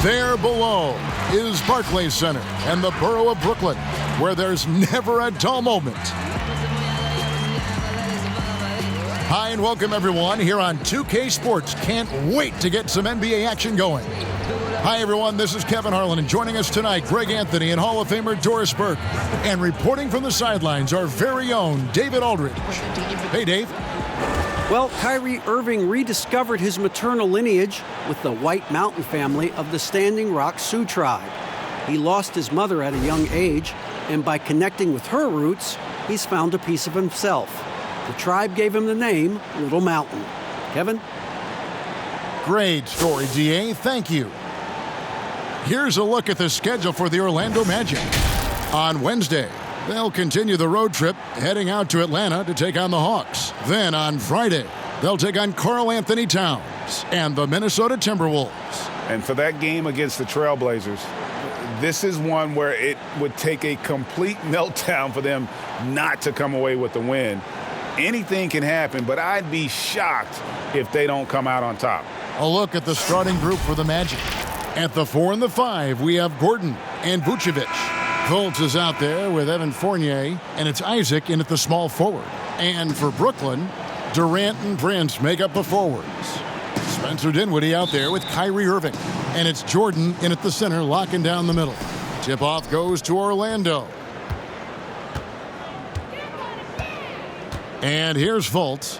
There below is Barclays Center and the borough of Brooklyn, where there's never a dull moment. Hi and welcome everyone here on 2K Sports. Can't wait to get some NBA action going. Hi everyone, this is Kevin Harlan, and joining us tonight, Greg Anthony and Hall of Famer Doris Burke. And reporting from the sidelines, our very own David Aldridge. Hey Dave. Well, Kyrie Irving rediscovered his maternal lineage with the White Mountain family of the Standing Rock Sioux tribe. He lost his mother at a young age, and by connecting with her roots, he's found a piece of himself. The tribe gave him the name Little Mountain. Kevin? Great story, DA. Thank you. Here's a look at the schedule for the Orlando Magic. On Wednesday, they'll continue the road trip, heading out to Atlanta to take on the Hawks. Then on Friday, they'll take on Karl Anthony Towns and the Minnesota Timberwolves. And for that game against the Trailblazers, this is one where it would take a complete meltdown for them not to come away with the win. Anything can happen, but I'd be shocked if they don't come out on top. A look at the starting group for the Magic. At the 4 and the 5, we have Gordon and Vucevic. Fultz is out there with Evan Fournier, and it's Isaac in at the small forward. And for Brooklyn, Durant and Prince make up the forwards. Spencer Dinwiddie out there with Kyrie Irving. And it's Jordan in at the center, locking down the middle. Tip-off goes to Orlando. And here's Fultz.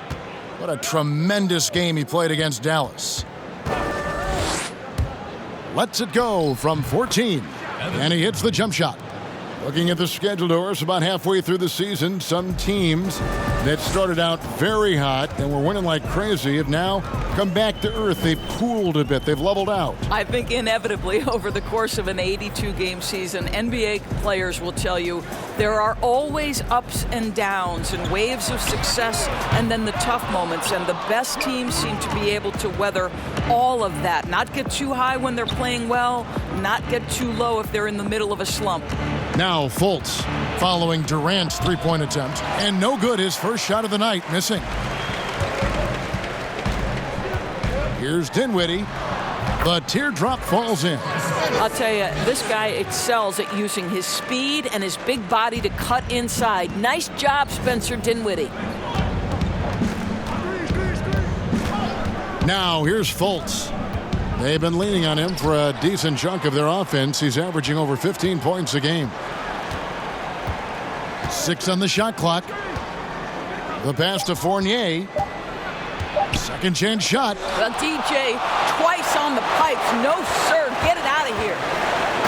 What a tremendous game he played against Dallas. Lets it go from 14. And he hits the jump shot. Looking at the schedule, Doris, about halfway through the season, some teams that started out very hot and were winning like crazy have now come back to earth. They've cooled a bit. They've leveled out. I think inevitably over the course of an 82-game season, NBA players will tell you there are always ups and downs and waves of success and then the tough moments. And the best teams seem to be able to weather all of that. Not get too high when they're playing well, not get too low if they're in the middle of a slump. Now Fultz following Durant's three-point attempt. And no good, his first shot of the night, missing. Here's Dinwiddie. The teardrop falls in. I'll tell you, this guy excels at using his speed and his big body to cut inside. Nice job, Spencer Dinwiddie. Now here's Fultz. They've been leaning on him for a decent chunk of their offense. He's averaging over 15 points a game. 6 on the shot clock. The pass to Fournier. Second chance shot. Well, DJ, twice on the pipes. No, sir. Get it out of here.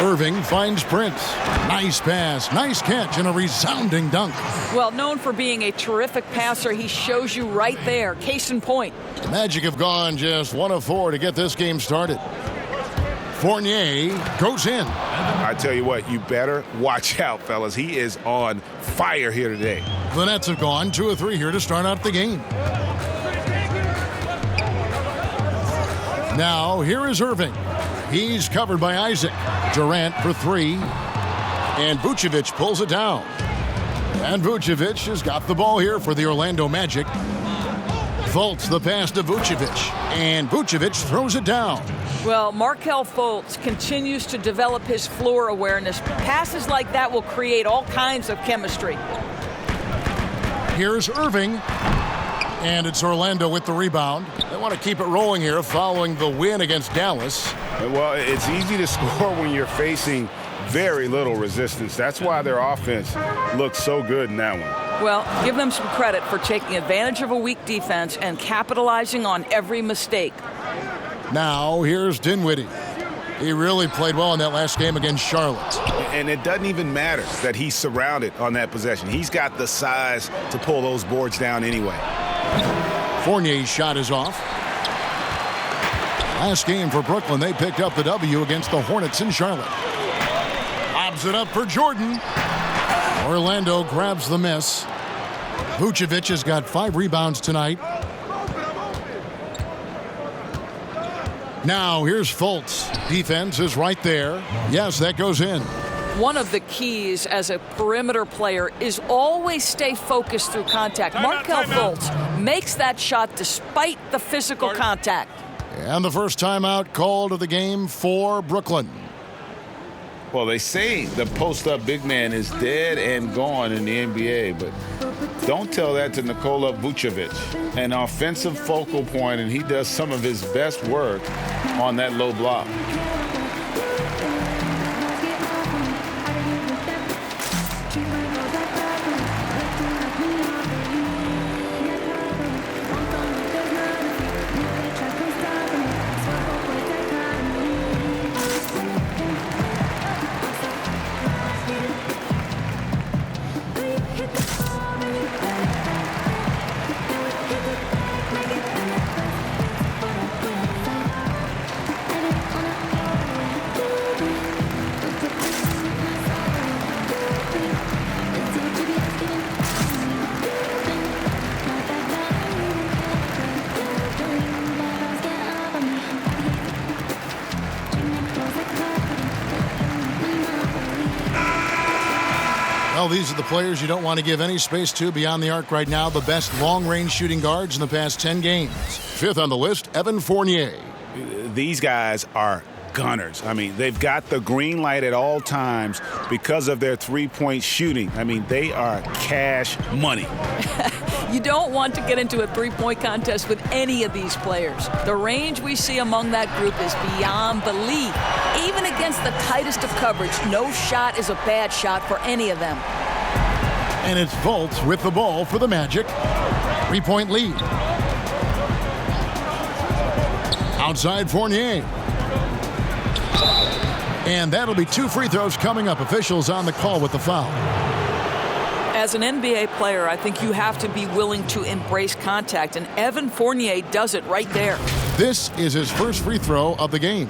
Irving finds Prince. Nice pass, nice catch, and a resounding dunk. Well, known for being a terrific passer, he shows you right there. Case in point. The Magic have gone just 1 of 4 to get this game started. Fournier goes in. I tell you what, you better watch out, fellas. He is on fire here today. The Nets have gone 2 of 3 here to start out the game. Now, here is Irving. He's covered by Isaac. Durant for 3. And Vucevic pulls it down. And Vucevic has got the ball here for the Orlando Magic. Fultz the pass to Vucevic. And Vucevic throws it down. Well, Markelle Fultz continues to develop his floor awareness. Passes like that will create all kinds of chemistry. Here's Irving. And it's Orlando with the rebound. They want to keep it rolling here following the win against Dallas. Well, it's easy to score when you're facing very little resistance. That's why their offense looks so good in that one. Well, give them some credit for taking advantage of a weak defense and capitalizing on every mistake. Now, here's Dinwiddie. He really played well in that last game against Charlotte. And it doesn't even matter that he's surrounded on that possession. He's got the size to pull those boards down anyway. Fournier's shot is off. Last game for Brooklyn, they picked up the W against the Hornets in Charlotte. Lobs it up for Jordan. Orlando grabs the miss. Vucevic has got 5 rebounds tonight. Now here's Fultz. Defense is right there. Yes, that goes in. One of the keys as a perimeter player is always stay focused through contact. Markelle Fultz makes that shot despite the physical contact. And the first timeout called of the game for Brooklyn. Well, they say the post-up big man is dead and gone in the NBA, but don't tell that to Nikola Vucevic, an offensive focal point, and he does some of his best work on that low block. Well, these are the players you don't want to give any space to beyond the arc right now. The best long-range shooting guards in the past 10 games. Fifth on the list, Evan Fournier. These guys are gunners. I mean, they've got the green light at all times because of their three-point shooting. I mean, they are cash money. You don't want to get into a three-point contest with any of these players. The range we see among that group is beyond belief. Even against the tightest of coverage, no shot is a bad shot for any of them. And it's Fultz with the ball for the Magic. 3-point lead. Outside Fournier. And that'll be 2 free throws coming up. Officials on the call with the foul. As an NBA player, I think you have to be willing to embrace contact, and Evan Fournier does it right there. This is his first free throw of the game.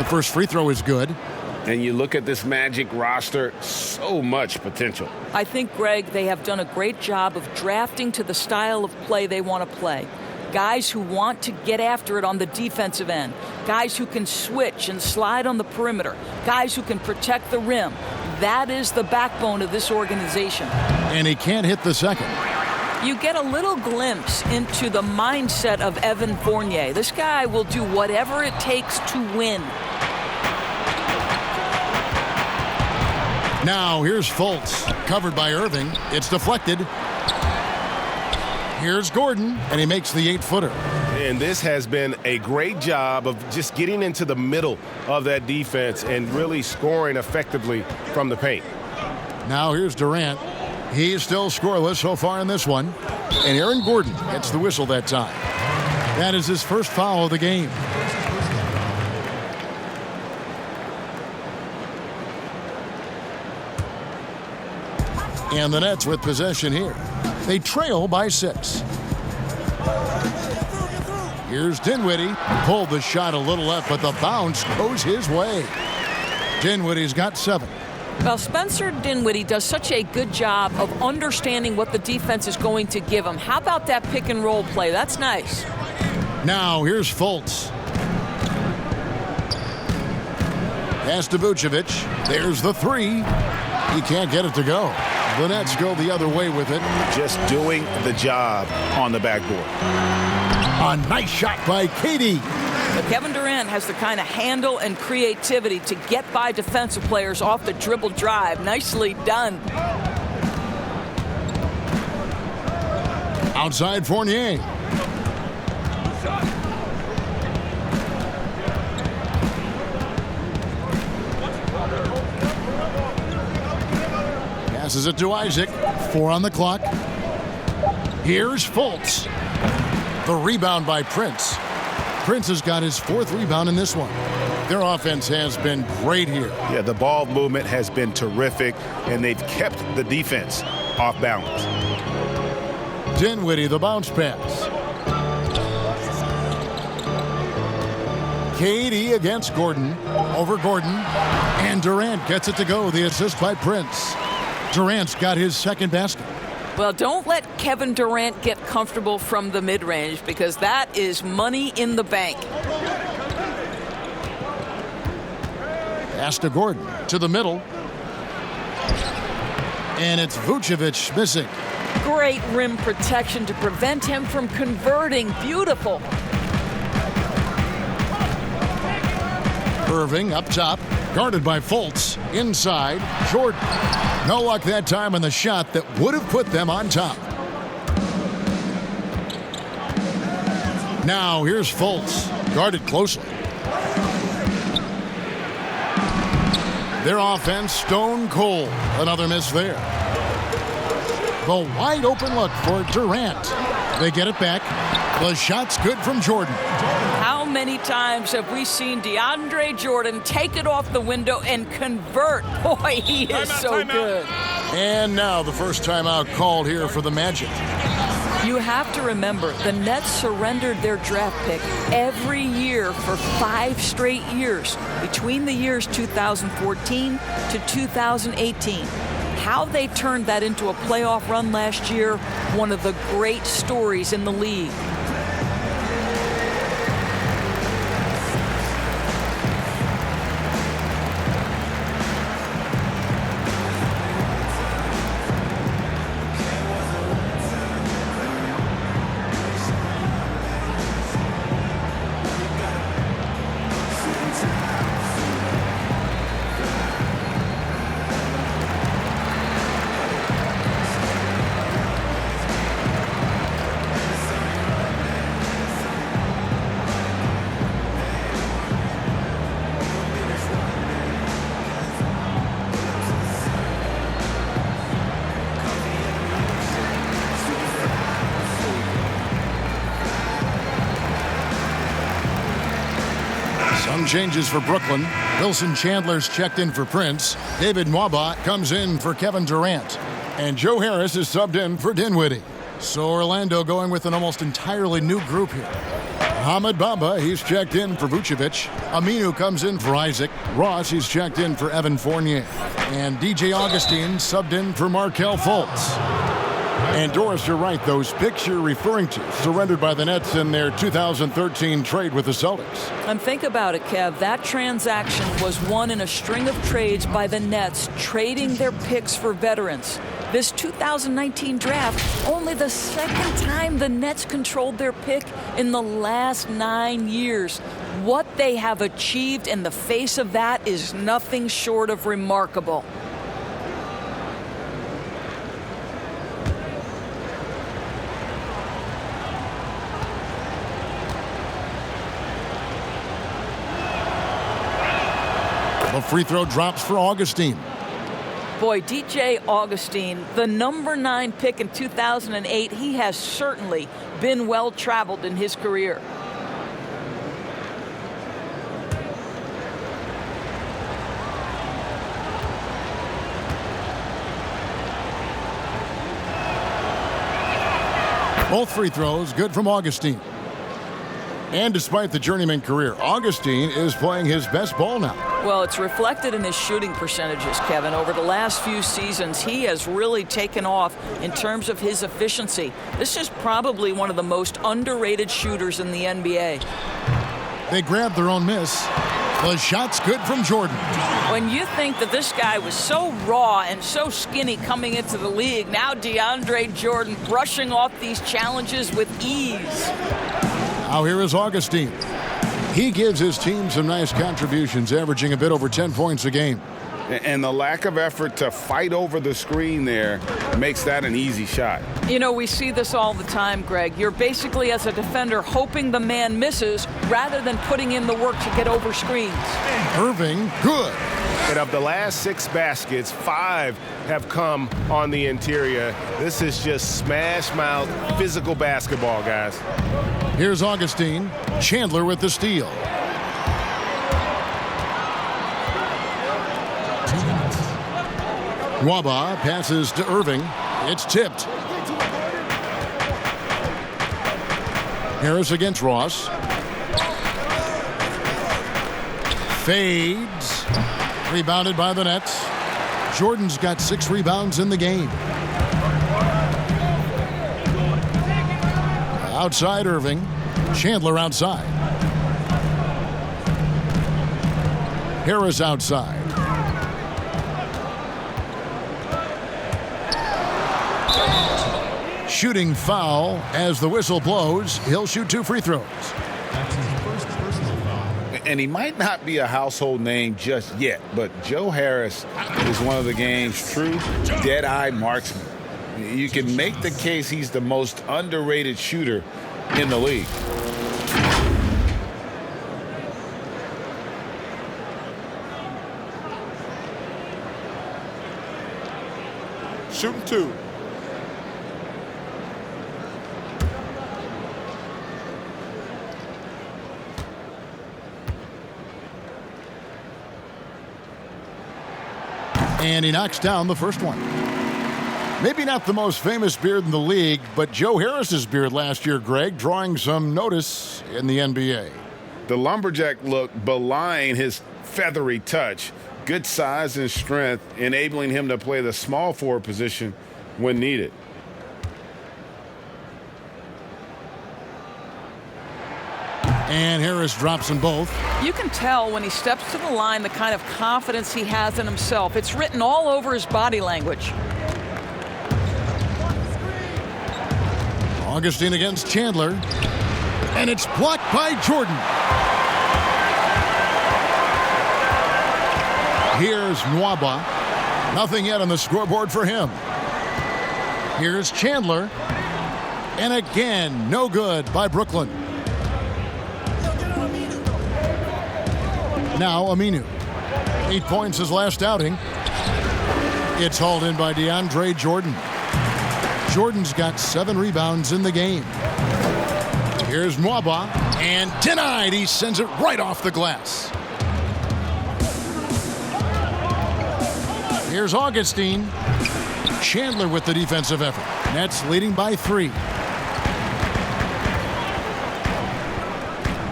First free throw is good. And you look at this Magic roster, so much potential. I think, Greg, they have done a great job of drafting to the style of play they want to play. Guys who want to get after it on the defensive end. Guys who can switch and slide on the perimeter. Guys who can protect the rim. That is the backbone of this organization. And he can't hit the second. You get a little glimpse into the mindset of Evan Fournier. This guy will do whatever it takes to win. Now here's Fultz, covered by Irving. It's deflected. Here's Gordon, and he makes the 8-footer. And this has been a great job of just getting into the middle of that defense and really scoring effectively from the paint. Now here's Durant. He's still scoreless so far in this one. And Aaron Gordon gets the whistle that time. That is his first foul of the game. And the Nets with possession here. They trail by 6. Here's Dinwiddie. Pulled the shot a little left, but the bounce goes his way. Dinwiddie's got 7. Well, Spencer Dinwiddie does such a good job of understanding what the defense is going to give him. How about that pick and roll play? That's nice. Now here's Fultz. Pass to Vucevic. There's the 3. He can't get it to go. The Nets go the other way with it. Just doing the job on the backboard. A nice shot by Katie. But Kevin Durant has the kind of handle and creativity to get by defensive players off the dribble drive. Nicely done. Outside Fournier. Passes it to Isaac. 4 on the clock. Here's Fultz. The rebound by Prince. Prince has got his 4th rebound in this one. Their offense has been great here. Yeah, the ball movement has been terrific, and they've kept the defense off balance. Dinwiddie, the bounce pass. KD against Gordon. Over Gordon. And Durant gets it to go. The assist by Prince. Durant's got his second basket. Well, don't let Kevin Durant get comfortable from the mid-range, because that is money in the bank. Pass to Gordon. To the middle. And it's Vucevic missing. Great rim protection to prevent him from converting. Beautiful. Irving up top. Guarded by Fultz. Inside. Jordan. No luck that time on the shot that would have put them on top. Now here's Fultz. Guarded closely. Their offense stone cold. Another miss there. The wide open look for Durant. They get it back. The shot's good from Jordan. How many times have we seen DeAndre Jordan take it off the window and convert? Boy, he is so good. And now the first timeout called here for the Magic. You have to remember, the Nets surrendered their draft pick every year for 5 straight years, between the years 2014 to 2018. How they turned that into a playoff run last year, one of the great stories in the league. Some changes for Brooklyn. Wilson Chandler's checked in for Prince. David Nwaba comes in for Kevin Durant. And Joe Harris is subbed in for Dinwiddie. So Orlando going with an almost entirely new group here. Hamid Bamba, he's checked in for Vucevic. Aminu comes in for Isaac. Ross, he's checked in for Evan Fournier. And DJ Augustine subbed in for Markelle Fultz. And Doris, you're right. Those picks you're referring to surrendered by the Nets in their 2013 trade with the Celtics. And think about it, Kev. That transaction was won in a string of trades by the Nets, trading their picks for veterans. This 2019 draft, only the second time the Nets controlled their pick in the last 9 years. What they have achieved in the face of that is nothing short of remarkable. The free throw drops for Augustine. Boy, DJ Augustine, the number 9 pick in 2008, he has certainly been well-traveled in his career. Both free throws good from Augustine. And despite the journeyman career, Augustine is playing his best ball now. Well, it's reflected in his shooting percentages, Kevin. Over the last few seasons, he has really taken off in terms of his efficiency. This is probably one of the most underrated shooters in the NBA. They grabbed their own miss. The shot's good from Jordan. When you think that this guy was so raw and so skinny coming into the league, now DeAndre Jordan brushing off these challenges with ease. Now here is Augustine. He gives his team some nice contributions, averaging a bit over 10 points a game. And the lack of effort to fight over the screen there makes that an easy shot. You know, we see this all the time, Greg. You're basically, as a defender, hoping the man misses rather than putting in the work to get over screens. Irving, good. And of the last 6 baskets, 5 have come on the interior. This is just smash mouth physical basketball, guys. Here's Augustine. Chandler with the steal. Nwaba passes to Irving. It's tipped. Harris against Ross. Fades. Rebounded by the Nets. Jordan's got 6 rebounds in the game. Outside Irving. Chandler outside. Harris outside. Shooting foul as the whistle blows. He'll shoot 2 free throws. And he might not be a household name just yet, but Joe Harris is one of the game's true dead-eye marksmen. You can make the case he's the most underrated shooter in the league. Shooting 2. And he knocks down the first one. Maybe not the most famous beard in the league, but Joe Harris's beard last year, Greg, drawing some notice in the NBA. The lumberjack look belying his feathery touch. Good size and strength, enabling him to play the small forward position when needed. And Harris drops them both. You can tell when he steps to the line the kind of confidence he has in himself. It's written all over his body language. Augustine against Chandler. And it's blocked by Jordan. Here's Nwaba. Nothing yet on the scoreboard for him. Here's Chandler. And again, no good by Brooklyn. Now Aminu. 8 points his last outing. It's hauled in by DeAndre Jordan. Jordan's got 7 rebounds in the game. Here's Nwaba. And denied. He sends it right off the glass. Here's Augustine. Chandler with the defensive effort. Nets leading by 3.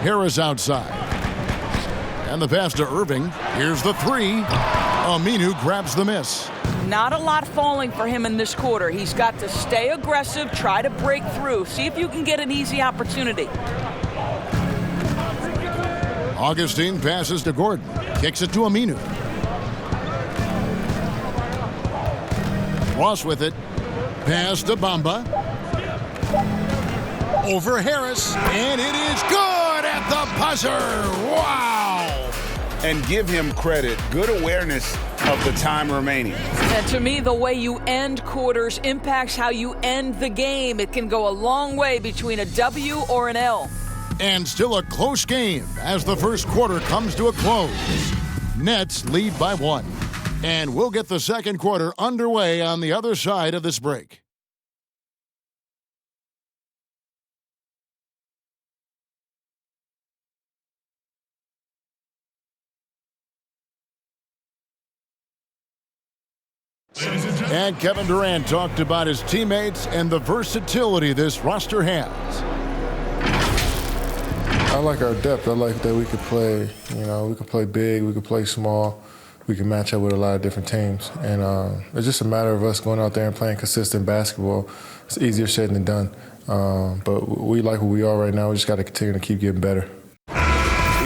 Harris outside. And the pass to Irving. Here's the 3. Aminu grabs the miss. Not a lot falling for him in this quarter. He's got to stay aggressive, try to break through, see if you can get an easy opportunity. Augustine passes to Gordon. Kicks it to Aminu. Ross with it. Pass to Bamba. Over Harris. And it is good at the buzzer. Wow. And give him credit. Good awareness of the time remaining. And to me, the way you end quarters impacts how you end the game. It can go a long way between a W or an L. And still a close game as the first quarter comes to a close. Nets lead by 1. And we'll get the second quarter underway on the other side of this break. And Kevin Durant talked about his teammates and the versatility this roster has. I like our depth. I like that we could play, we could play big, we could play small. We can match up with a lot of different teams. And it's just a matter of us going out there and playing consistent basketball. It's easier said than done. But we like where we are right now. We just got to continue to keep getting better.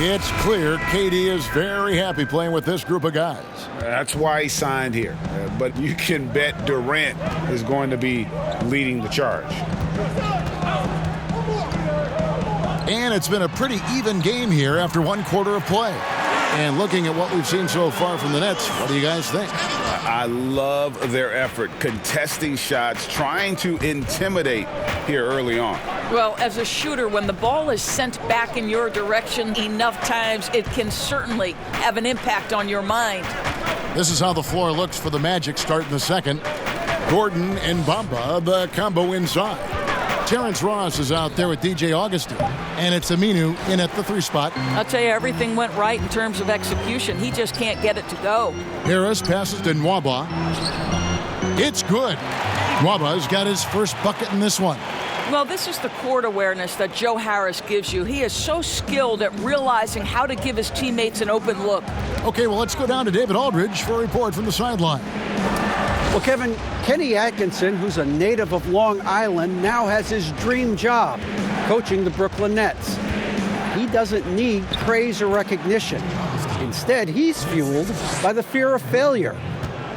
It's clear KD is very happy playing with this group of guys. That's why he signed here. But you can bet Durant is going to be leading the charge. And it's been a pretty even game here after 1 quarter of play. And looking at what we've seen so far from the Nets, what do you guys think? I love their effort, contesting shots, trying to intimidate here early on. Well, as a shooter, when the ball is sent back in your direction enough times, it can certainly have an impact on your mind. This is how the floor looks for the Magic starting the second. Gordon and Bamba, the combo inside. Terrence Ross is out there with DJ Augustine. And it's Aminu in at the 3 spot. I'll tell you, everything went right in terms of execution. He just can't get it to go. Harris passes to Nwaba. It's good. Nwaba's got his first bucket in this one. Well, this is the court awareness that Joe Harris gives you. He is so skilled at realizing how to give his teammates an open look. Okay, well, let's go down to David Aldridge for a report from the sideline. Well, Kevin, Kenny Atkinson, who's a native of Long Island, now has his dream job, coaching the Brooklyn Nets. He doesn't need praise or recognition. Instead, he's fueled by the fear of failure.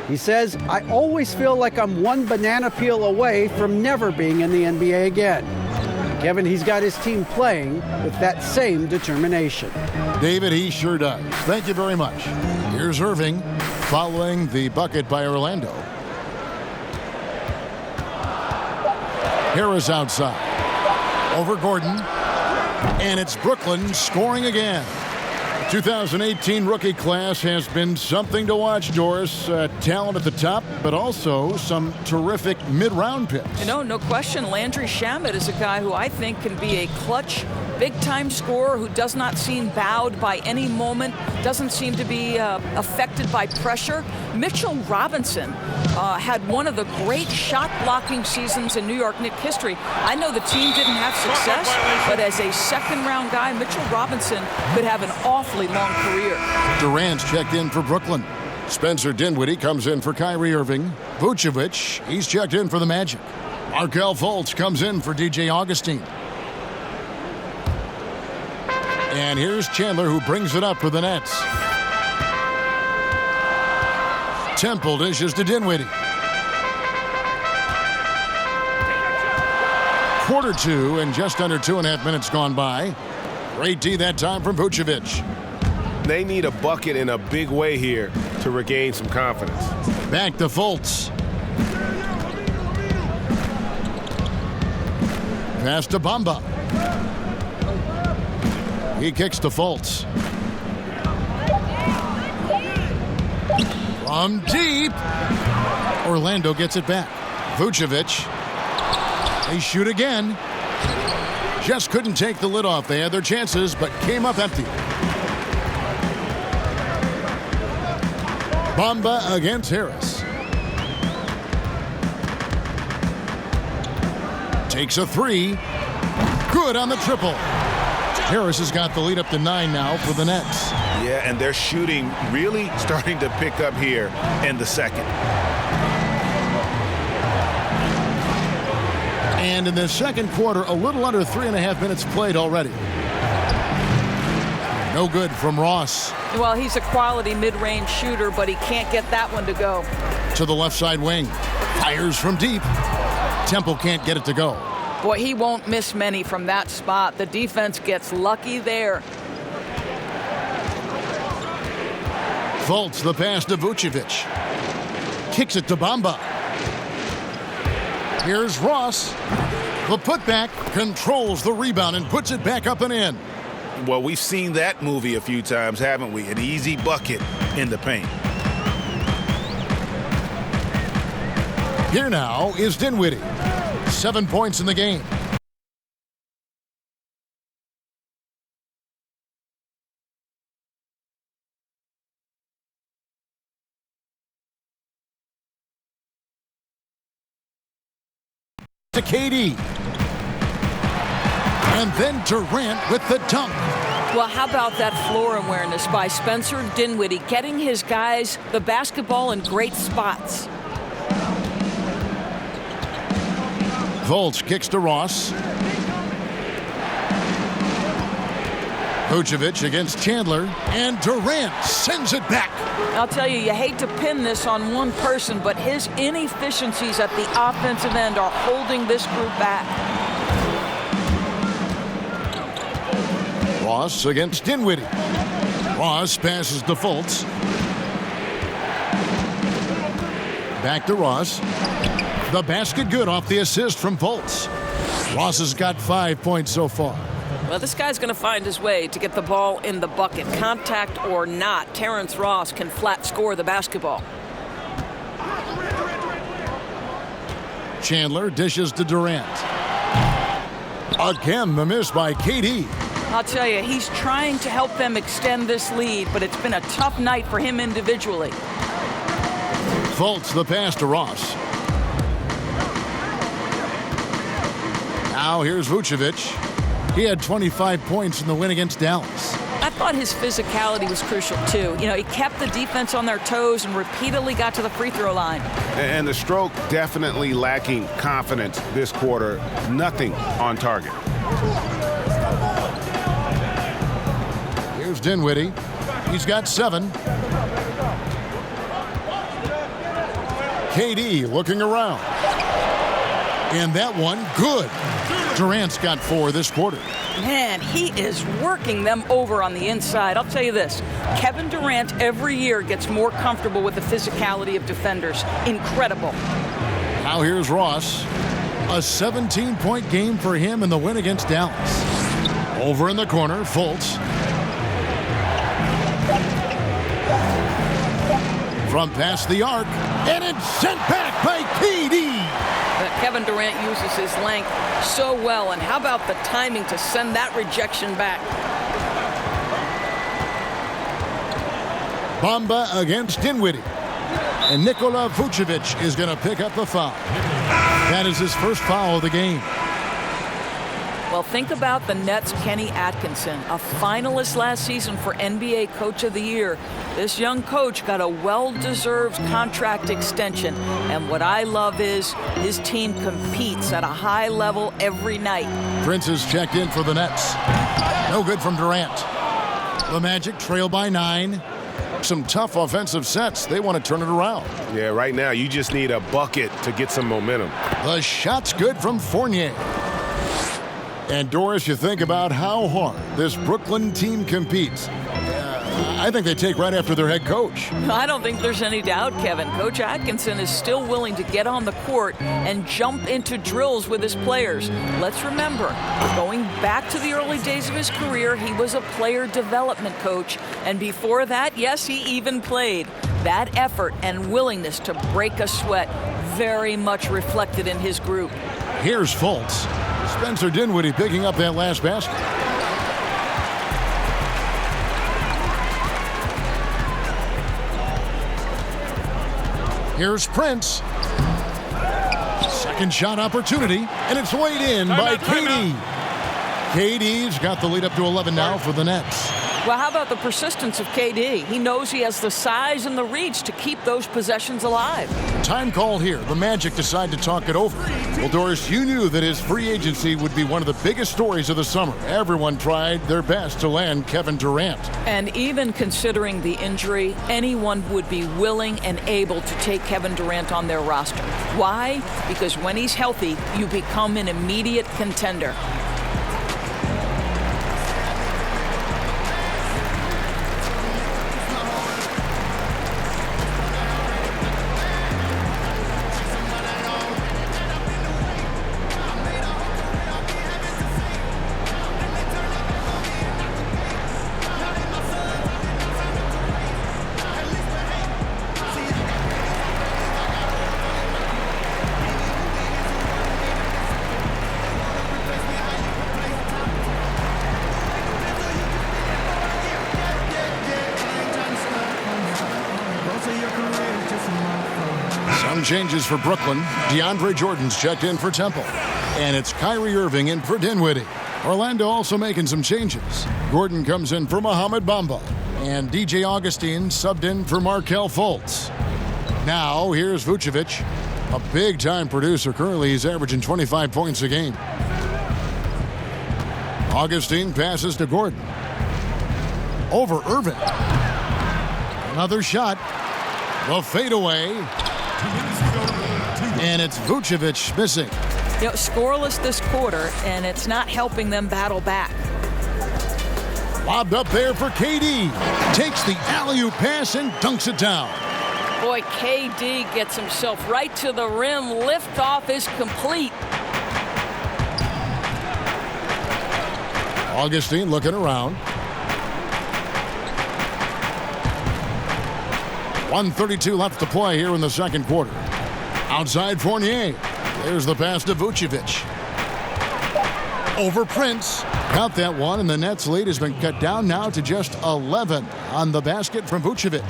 He says, I always feel like I'm one banana peel away from never being in the NBA again. Kevin, he's got his team playing with that same determination. David, he sure does. Thank you very much. Here's Irving following the bucket by Orlando. Harris outside. Over Gordon. And it's Brooklyn scoring again. 2018 rookie class has been something to watch, Doris. Talent at the top, but also some terrific mid-round picks. No question. Landry Shamet is a guy who I think can be a clutch, big-time scorer who does not seem bowed by any moment, doesn't seem to be affected by pressure. Mitchell Robinson had one of the great shot-blocking seasons in New York Knicks history. I know the team didn't have success, but as a second-round guy, Mitchell Robinson could have an awfully long career. Durant's checked in for Brooklyn. Spencer Dinwiddie comes in for Kyrie Irving. Vucevic, he's checked in for the Magic. Markelle Fultz comes in for DJ Augustine. And here's Chandler, who brings it up for the Nets. Temple dishes to Dinwiddie. Quarter two and just under 2.5 minutes gone by. Great D that time from Vucevic. They need a bucket in a big way here to regain some confidence. Back to Fultz. Pass to Bamba. He kicks to Fultz. From deep. Orlando gets it back. Vucevic. They shoot again. Just couldn't take the lid off. They had their chances, but came up empty. Bamba against Harris. Takes a three. Good on the triple. Harris has got the lead up to 9 now for the Nets. Yeah, and their shooting really starting to pick up here in the second. And in the second quarter, a little under 3.5 minutes played already. No good from Ross. Well, he's a quality mid-range shooter, but he can't get that one to go. To the left side wing. Fires from deep. Temple can't get it to go. Boy, he won't miss many from that spot. The defense gets lucky there. Fultz the pass to Vucevic. Kicks it to Bamba. Here's Ross. The putback controls the rebound and puts it back up and in. Well, we've seen that movie a few times, haven't we? An easy bucket in the paint. Here now is Dinwiddie. 7 points in the game. To KD. And then Durant with the dunk. Well, how about that floor awareness by Spencer Dinwiddie, getting his guys the basketball in great spots. Fultz kicks to Ross. Vucevic against Chandler, and Durant sends it back. I'll tell you, you hate to pin this on one person, but his inefficiencies at the offensive end are holding this group back. Ross against Dinwiddie. Ross passes to Fultz. Back to Ross. The basket good off the assist from Fultz. Ross has got 5 points so far. Well, this guy's going to find his way to get the ball in the bucket. Contact or not, Terrence Ross can flat score the basketball. Chandler dishes to Durant. Again, the miss by KD. I'll tell you, he's trying to help them extend this lead, but it's been a tough night for him individually. Fultz the pass to Ross. Now here's Vucevic. He had 25 points in the win against Dallas. I thought his physicality was crucial, too. He kept the defense on their toes and repeatedly got to the free throw line. And the stroke definitely lacking confidence this quarter. Nothing on target. Here's Dinwiddie. He's got 7. KD looking around. And that one, good. Durant's got 4 this quarter. Man, he is working them over on the inside. I'll tell you this, Kevin Durant every year gets more comfortable with the physicality of defenders. Incredible. Now here's Ross. A 17-point game for him in the win against Dallas. Over in the corner, Fultz. From past the arc, and it's sent back by KD. Kevin Durant uses his length so well, and how about the timing to send that rejection back? Bamba against Dinwiddie. And Nikola Vucevic is going to pick up the foul. That is his first foul of the game. Well, think about the Nets' Kenny Atkinson, a finalist last season for NBA Coach of the Year. This young coach got a well-deserved contract extension. And what I love is his team competes at a high level every night. Prince is checked in for the Nets. No good from Durant. The Magic trail by 9. Some tough offensive sets. They want to turn it around. Yeah, right now you just need a bucket to get some momentum. The shot's good from Fournier. And Doris, you think about how hard this Brooklyn team competes. I think they take right after their head coach. I don't think there's any doubt, Kevin. Coach Atkinson is still willing to get on the court and jump into drills with his players. Let's remember, going back to the early days of his career, he was a player development coach. And before that, yes, he even played. That effort and willingness to break a sweat very much reflected in his group. Here's Fultz. Spencer Dinwiddie picking up that last basket. Here's Prince. Second shot opportunity, and it's weighed in by KD. KD's got the lead up to 11 now for the Nets. Well, how about the persistence of KD? He knows he has the size and the reach to keep those possessions alive. Time called here. The Magic decide to talk it over. Well, Doris, you knew that his free agency would be one of the biggest stories of the summer. Everyone tried their best to land Kevin Durant. And even considering the injury, anyone would be willing and able to take Kevin Durant on their roster. Why? Because when he's healthy, you become an immediate contender. Changes for Brooklyn. DeAndre Jordan's checked in for Temple. And it's Kyrie Irving in for Dinwiddie. Orlando also making some changes. Gordon comes in for Mohamed Bamba. And DJ Augustine subbed in for Markelle Fultz. Now, here's Vucevic, a big-time producer. Currently, he's averaging 25 points a game. Augustine passes to Gordon. Over Irving. Another shot. The fadeaway. And it's Vucevic missing. Scoreless this quarter, and it's not helping them battle back. Lobbed up there for KD. Takes the alley-oop pass and dunks it down. Boy, KD gets himself right to the rim. Liftoff is complete. Augustine looking around. 1:32 left to play here in the second quarter. Outside Fournier. There's the pass to Vucevic. Over Prince. Count that one, and the Nets' lead has been cut down now to just 11 on the basket from Vucevic.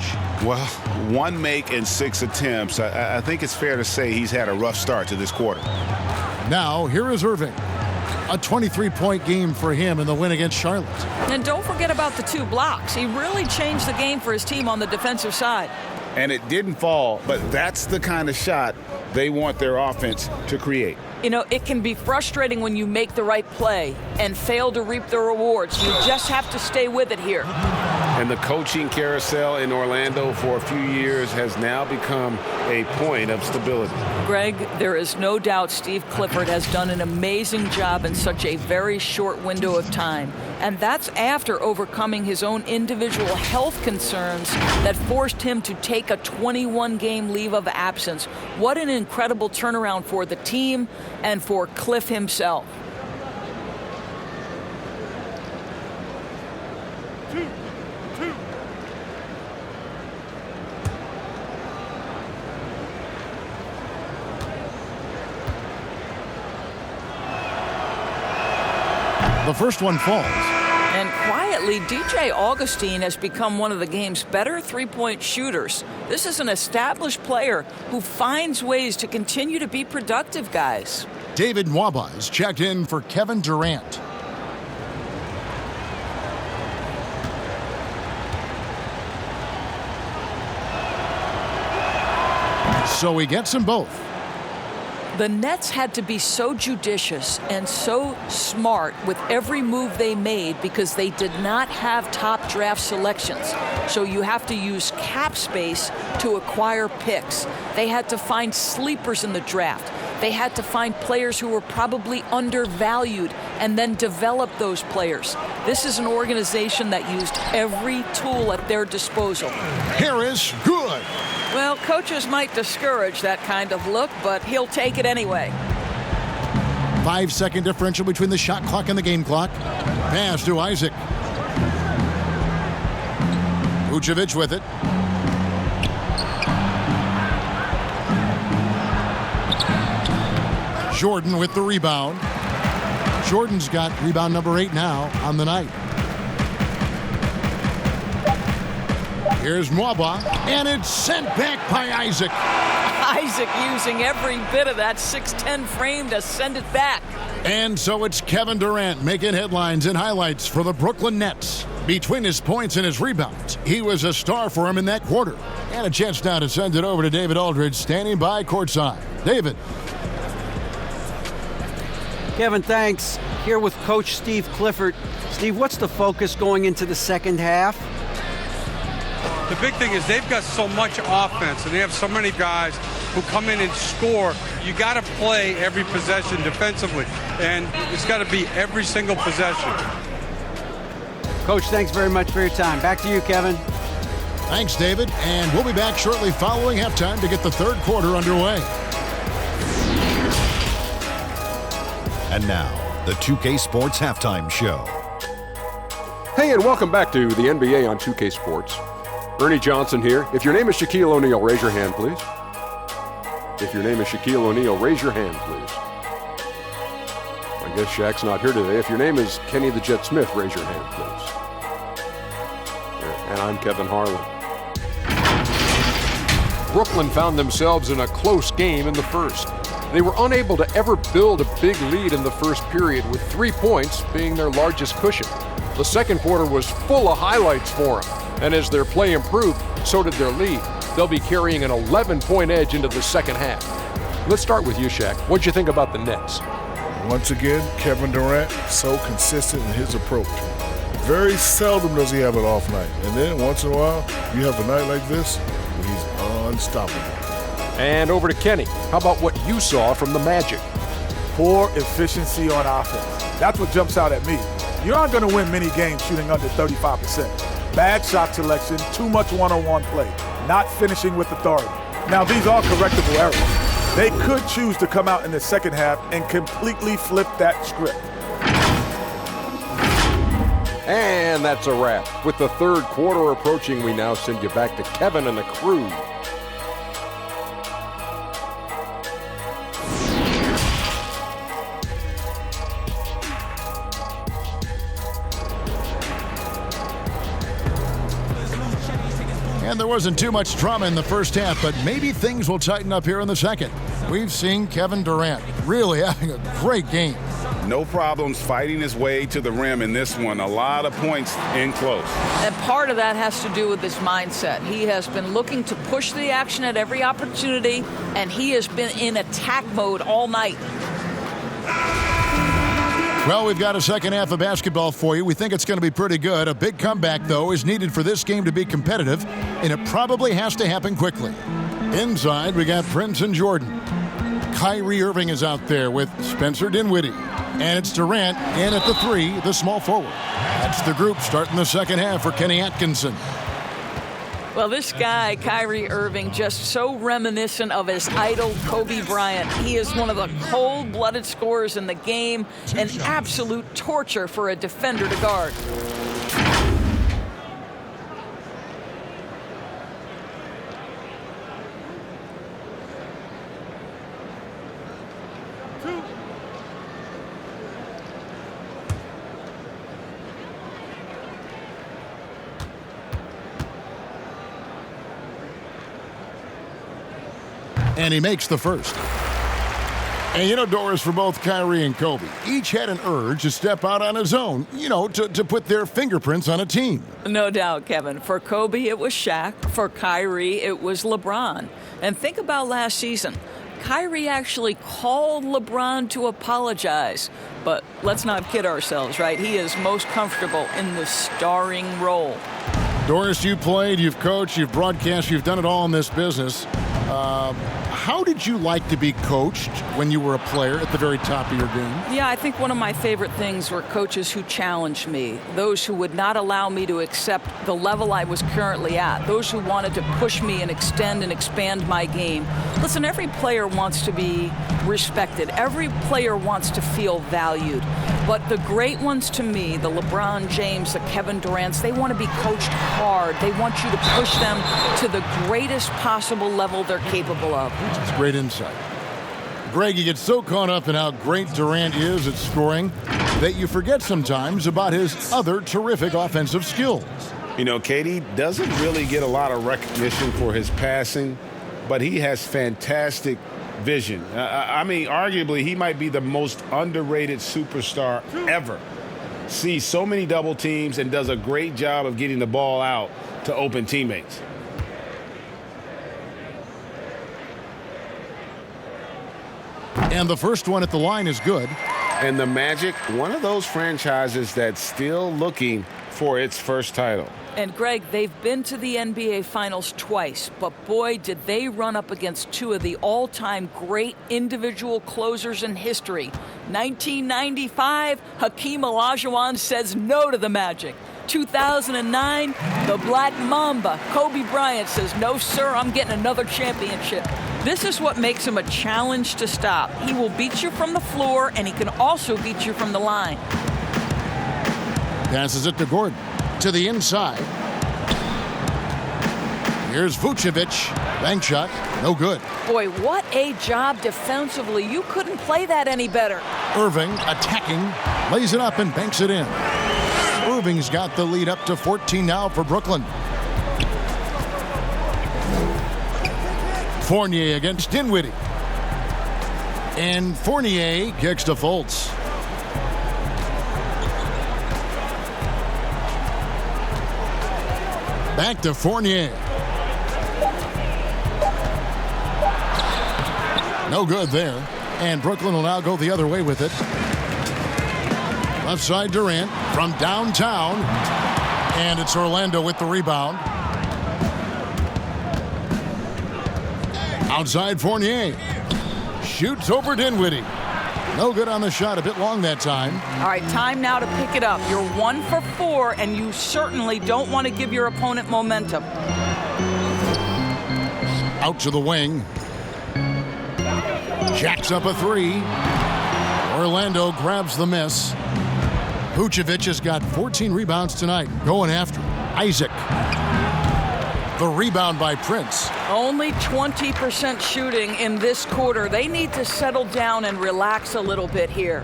Well, 1 make and 6 attempts. I think it's fair to say he's had a rough start to this quarter. Now, here is Irving. A 23-point game for him in the win against Charlotte. And don't forget about the 2 blocks. He really changed the game for his team on the defensive side. And it didn't fall, but that's the kind of shot they want their offense to create. You know, it can be frustrating when you make the right play and fail to reap the rewards. You just have to stay with it here. And the coaching carousel in Orlando for a few years has now become a point of stability. Greg, there is no doubt Steve Clifford has done an amazing job in such a very short window of time. And that's after overcoming his own individual health concerns that forced him to take a 21-game leave of absence. What an incredible turnaround for the team and for Cliff himself. The first one falls. And quietly, DJ Augustine has become one of the game's better three-point shooters. This is an established player who finds ways to continue to be productive, guys. David Nwaba is checked in for Kevin Durant. So he gets them both. The Nets had to be so judicious and so smart with every move they made because they did not have top draft selections. So you have to use cap space to acquire picks. They had to find sleepers in the draft. They had to find players who were probably undervalued and then develop those players. This is an organization that used every tool at their disposal. Harris, good. Well, coaches might discourage that kind of look, but he'll take it anyway. 5-second differential between the shot clock and the game clock. Pass to Isaac. Vucevic with it. Jordan with the rebound. Jordan's got rebound number 8 now on the night. Here's Nwaba, and it's sent back by Isaac. Isaac using every bit of that 6'10 frame to send it back. And so it's Kevin Durant making headlines and highlights for the Brooklyn Nets. Between his points and his rebounds, he was a star for him in that quarter. And a chance now to send it over to David Aldridge, standing by courtside. David. Kevin, thanks. Here with Coach Steve Clifford. Steve, what's the focus going into the second half? The big thing is they've got so much offense, and they have so many guys who come in and score. You got to play every possession defensively, and it's got to be every single possession. Coach, thanks very much for your time. Back to you, Kevin. Thanks, David. And we'll be back shortly following halftime to get the third quarter underway. And now, the 2K Sports Halftime Show. Hey, and welcome back to the NBA on 2K Sports. Ernie Johnson here. If your name is Shaquille O'Neal, raise your hand, please. If your name is Shaquille O'Neal, raise your hand, please. I guess Shaq's not here today. If your name is Kenny the Jet Smith, raise your hand, please. And I'm Kevin Harlan. Brooklyn found themselves in a close game in the first. They were unable to ever build a big lead in the first period, with 3 points being their largest cushion. The second quarter was full of highlights for them. And as their play improved, so did their lead. They'll be carrying an 11-point edge into the second half. Let's start with you, Shaq. What'd you think about the Nets? Once again, Kevin Durant, so consistent in his approach. Very seldom does he have an off night. And then once in a while, you have a night like this, where he's unstoppable. And over to Kenny. How about what you saw from the Magic? Poor efficiency on offense. That's what jumps out at me. You aren't going to win many games shooting under 35%. Bad shot selection, too much one-on-one play, not finishing with authority. Now, these are correctable errors. They could choose to come out in the second half and completely flip that script. And that's a wrap. With the third quarter approaching, we now send you back to Kevin and the crew. And there wasn't too much drama in the first half, but maybe things will tighten up here in the second. We've seen Kevin Durant really having a great game. No problems fighting his way to the rim in this one. A lot of points in close. And part of that has to do with his mindset. He has been looking to push the action at every opportunity, and he has been in attack mode all night. Well, we've got a second half of basketball for you. We think it's going to be pretty good. A big comeback, though, is needed for this game to be competitive, and it probably has to happen quickly. Inside, we got Prince and Jordan. Kyrie Irving is out there with Spencer Dinwiddie. And it's Durant in at the 3, the small forward. That's the group starting the second half for Kenny Atkinson. Well, this guy, Kyrie Irving, just so reminiscent of his idol, Kobe Bryant. He is one of the cold-blooded scorers in the game, an absolute torture for a defender to guard. And he makes the first. And, you know, Doris, for both Kyrie and Kobe, each had an urge to step out on his own, you know, to put their fingerprints on a team. No doubt, Kevin. For Kobe, it was Shaq. For Kyrie, it was LeBron. And think about last season. Kyrie actually called LeBron to apologize. But let's not kid ourselves, right? He is most comfortable in the starring role. Doris, you played, you've coached, you've broadcast, you've done it all in this business. How did you like to be coached when you were a player at the very top of your game? Yeah, I think one of my favorite things were coaches who challenged me, those who would not allow me to accept the level I was currently at, those who wanted to push me and extend and expand my game. Listen, every player wants to be respected. Every player wants to feel valued. But the great ones to me, the LeBron James, the Kevin Durants, they want to be coached hard. They want you to push them to the greatest possible level they're capable of. It's great insight. Greg, you get so caught up in how great Durant is at scoring that you forget sometimes about his other terrific offensive skills. You know, Katie doesn't really get a lot of recognition for his passing, but he has fantastic vision. I mean, arguably, he might be the most underrated superstar ever. Sees so many double teams and does a great job of getting the ball out to open teammates. And the first one at the line is good. And the Magic, one of those franchises that's still looking for its first title. And, Greg, they've been to the NBA Finals twice, but boy, did they run up against two of the all-time great individual closers in history. 1995, Hakeem Olajuwon says no to the Magic. 2009, the Black Mamba, Kobe Bryant, says, no, sir, I'm getting another championship. This is what makes him a challenge to stop. He will beat you from the floor, and he can also beat you from the line. Passes it to Gordon. To the inside. Here's Vucevic. Bank shot. No good. Boy, what a job defensively. You couldn't play that any better. Irving attacking. Lays it up and banks it in. Irving's got the lead up to 14 now for Brooklyn. Fournier against Dinwiddie. And Fournier kicks to Fultz. Back to Fournier. No good there. And Brooklyn will now go the other way with it. Left side Durant from downtown. And it's Orlando with the rebound. Outside Fournier. Shoots over Dinwiddie. No good on the shot, a bit long that time. All right, time now to pick it up. You're 1 for 4, and you certainly don't want to give your opponent momentum. Out to the wing. Jacks up a 3. Orlando grabs the miss. Vucevic has got 14 rebounds tonight. Going after Isaac. The rebound by Prince. Only 20% shooting in this quarter. They need to settle down and relax a little bit here.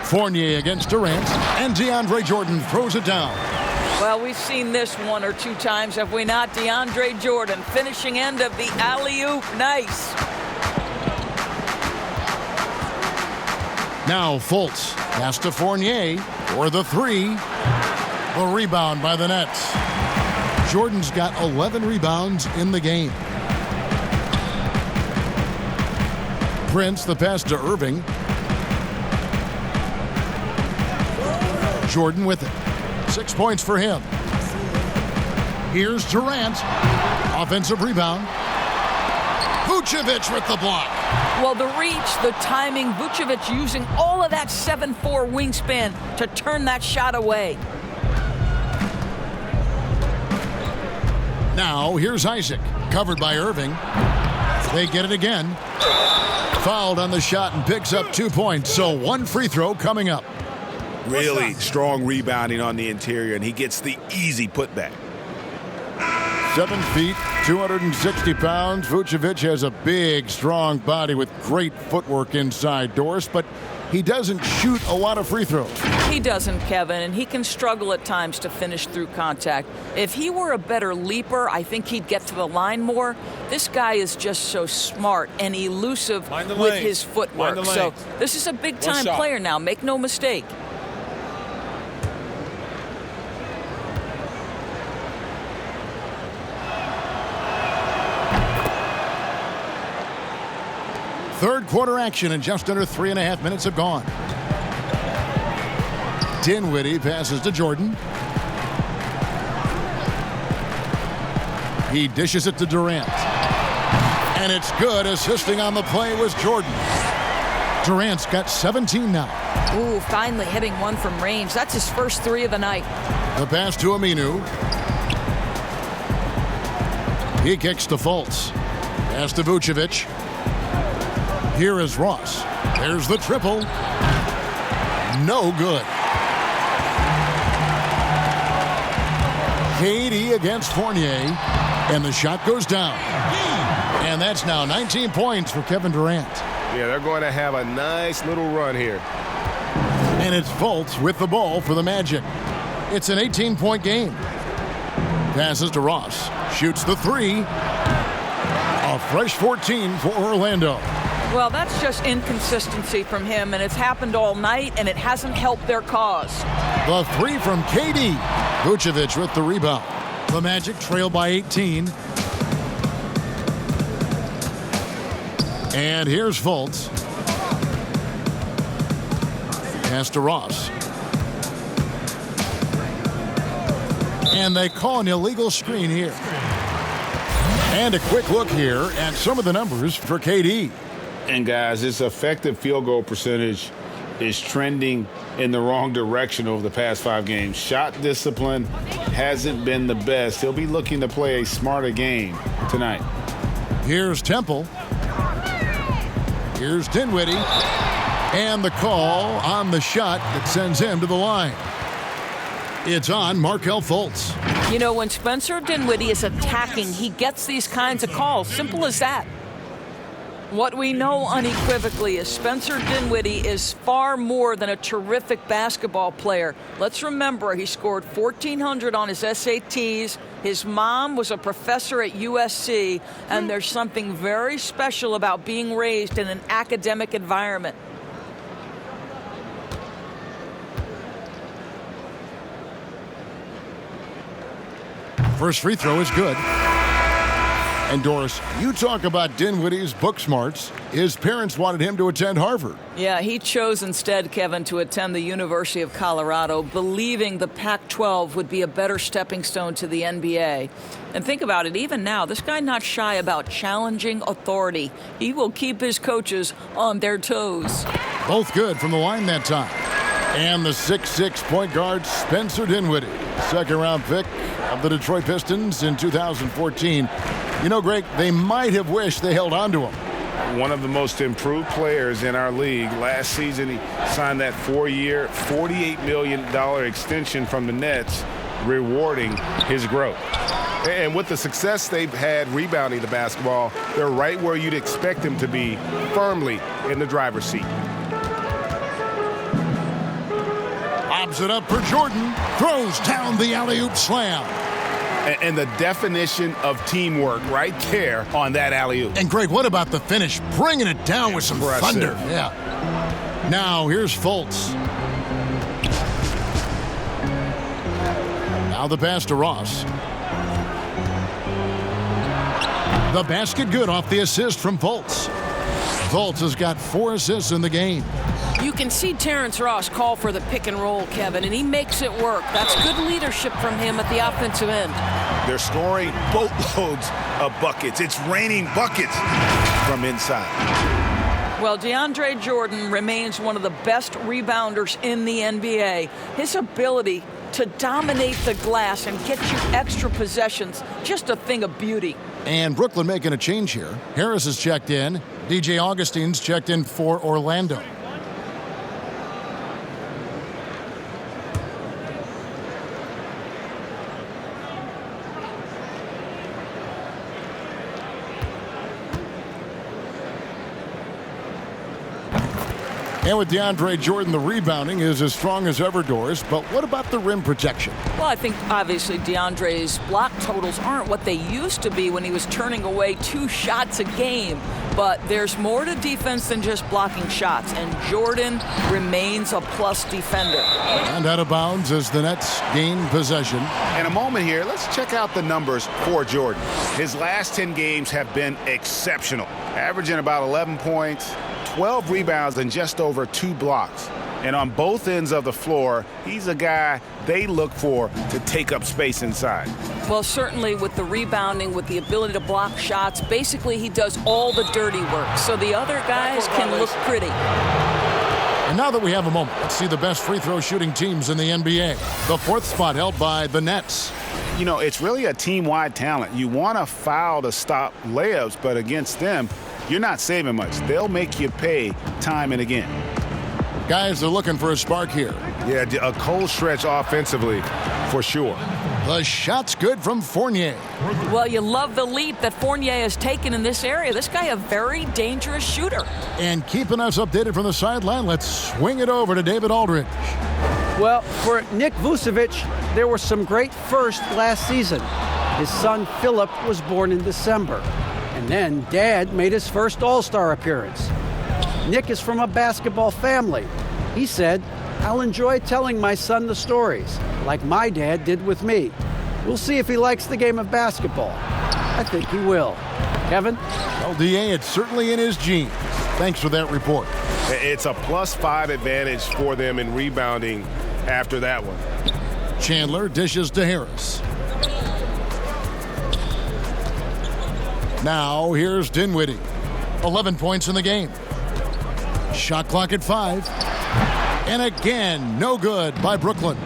Fournier against Durant, and DeAndre Jordan throws it down. Well, we've seen this 1 or 2 times, have we not? DeAndre Jordan, finishing end of the alley-oop. Nice. Now Fultz pass to Fournier for the three. The rebound by the Nets. Jordan's got 11 rebounds in the game. Prince, the pass to Irving. Jordan with it. 6 points for him. Here's Durant. Offensive rebound. Vucevic with the block. Well, the reach, the timing, Vucevic using all of that 7'4" wingspan to turn that shot away. Now, here's Isaac, covered by Irving. They get it again. Fouled on the shot and picks up 2 points, so one free throw coming up. Really strong rebounding on the interior, and he gets the easy putback. 7 feet, 260 pounds. Vucevic has a big, strong body with great footwork inside doors, but he doesn't shoot a lot of free throws. He doesn't, Kevin, and he can struggle at times to finish through contact. If he were a better leaper, I think he'd get to the line more. This guy is just so smart and elusive with his footwork. So this is a big-time player now, make no mistake. Third quarter action, and just under 3.5 minutes have gone. Dinwiddie passes to Jordan. He dishes it to Durant. And it's good. Assisting on the play was Jordan. Durant's got 17 now. Ooh, finally hitting one from range. That's his first three of the night. The pass to Aminu. He kicks to Fultz. Pass to Vucevic. Here is Ross. There's the triple. No good. KD against Fournier. And the shot goes down. And that's now 19 points for Kevin Durant. Yeah, they're going to have a nice little run here. And it's Fultz with the ball for the Magic. It's an 18-point game. Passes to Ross. Shoots the three. A fresh 14 for Orlando. Well, that's just inconsistency from him, and it's happened all night, and it hasn't helped their cause. The three from KD. Vucevic with the rebound. The Magic trail by 18. And here's Fultz. Pass to Ross. And they call an illegal screen here. And a quick look here at some of the numbers for KD. And guys, his effective field goal percentage is trending in the wrong direction over the past 5 games. Shot discipline hasn't been the best. He'll be looking to play a smarter game tonight. Here's Temple. Here's Dinwiddie. And the call on the shot that sends him to the line. It's on Markelle Fultz. You know, when Spencer Dinwiddie is attacking, he gets these kinds of calls. Simple as that. What we know unequivocally is Spencer Dinwiddie is far more than a terrific basketball player. Let's remember, he scored 1,400 on his SATs. His mom was a professor at USC, and there's something very special about being raised in an academic environment. First free throw is good. And Doris, you talk about Dinwiddie's book smarts. His parents wanted him to attend Harvard. Yeah, he chose instead, Kevin, to attend the University of Colorado, believing the Pac-12 would be a better stepping stone to the NBA. And think about it, even now, this guy not shy about challenging authority. He will keep his coaches on their toes. Both good from the line that time. And the 6'6" point guard, Spencer Dinwiddie, second-round pick of the Detroit Pistons in 2014. You know, Greg, they might have wished they held on to him. One of the most improved players in our league. Last season, he signed that 4-year, $48 million extension from the Nets, rewarding his growth. And with the success they've had rebounding the basketball, they're right where you'd expect them to be, firmly in the driver's seat. Lobs it up for Jordan. Throws down the alley-oop slam. And the definition of teamwork right there on that alley-oop. And, Greg, what about the finish? Bringing it down with some thunder. Yeah. Now here's Fultz. Now the pass to Ross. The basket good off the assist from Fultz. Fultz has got 4 assists in the game. You can see Terrence Ross call for the pick and roll, Kevin, and he makes it work. That's good leadership from him at the offensive end. They're scoring boatloads of buckets. It's raining buckets from inside. Well, DeAndre Jordan remains one of the best rebounders in the NBA. His ability to dominate the glass and get you extra possessions, just a thing of beauty. And Brooklyn making a change here. Harris has checked in. DJ Augustine's checked in for Orlando. And with DeAndre Jordan, the rebounding is as strong as ever, Doris. But what about the rim protection? Well, I think obviously DeAndre's block totals aren't what they used to be when he was turning away 2 shots a game. But there's more to defense than just blocking shots. And Jordan remains a plus defender. And out of bounds as the Nets gain possession. In a moment here, let's check out the numbers for Jordan. His last 10 games have been exceptional, averaging about 11 points, 12 rebounds, and just over 2 blocks. And on both ends of the floor, he's a guy they look for to take up space inside. Well, certainly with the rebounding, with the ability to block shots, basically he does all the dirty work. So the other guys can look pretty. And now that we have a moment, let's see the best free throw shooting teams in the NBA. The 4th spot held by the Nets. You know, it's really a team-wide talent. You want to foul to stop layups, but against them, you're not saving much. They'll make you pay time and again. Guys are looking for a spark here. Yeah, a cold stretch offensively for sure. The shot's good from Fournier. Well, you love the leap that Fournier has taken in this area. This guy a very dangerous shooter. And keeping us updated from the sideline, let's swing it over to David Aldridge. Well, for Nick Vucevic, there were some great firsts last season. His son Philip was born in December. And then Dad made his first All-Star appearance. Nick is from a basketball family. He said, "I'll enjoy telling my son the stories, like my dad did with me. We'll see if he likes the game of basketball." I think he will. Kevin? Well, DA, it's certainly in his genes. Thanks for that report. It's a +5 advantage for them in rebounding after that one. Chandler dishes to Harris. Now here's Dinwiddie. 11 points in the game. Shot clock at 5. And again, no good by Brooklyn.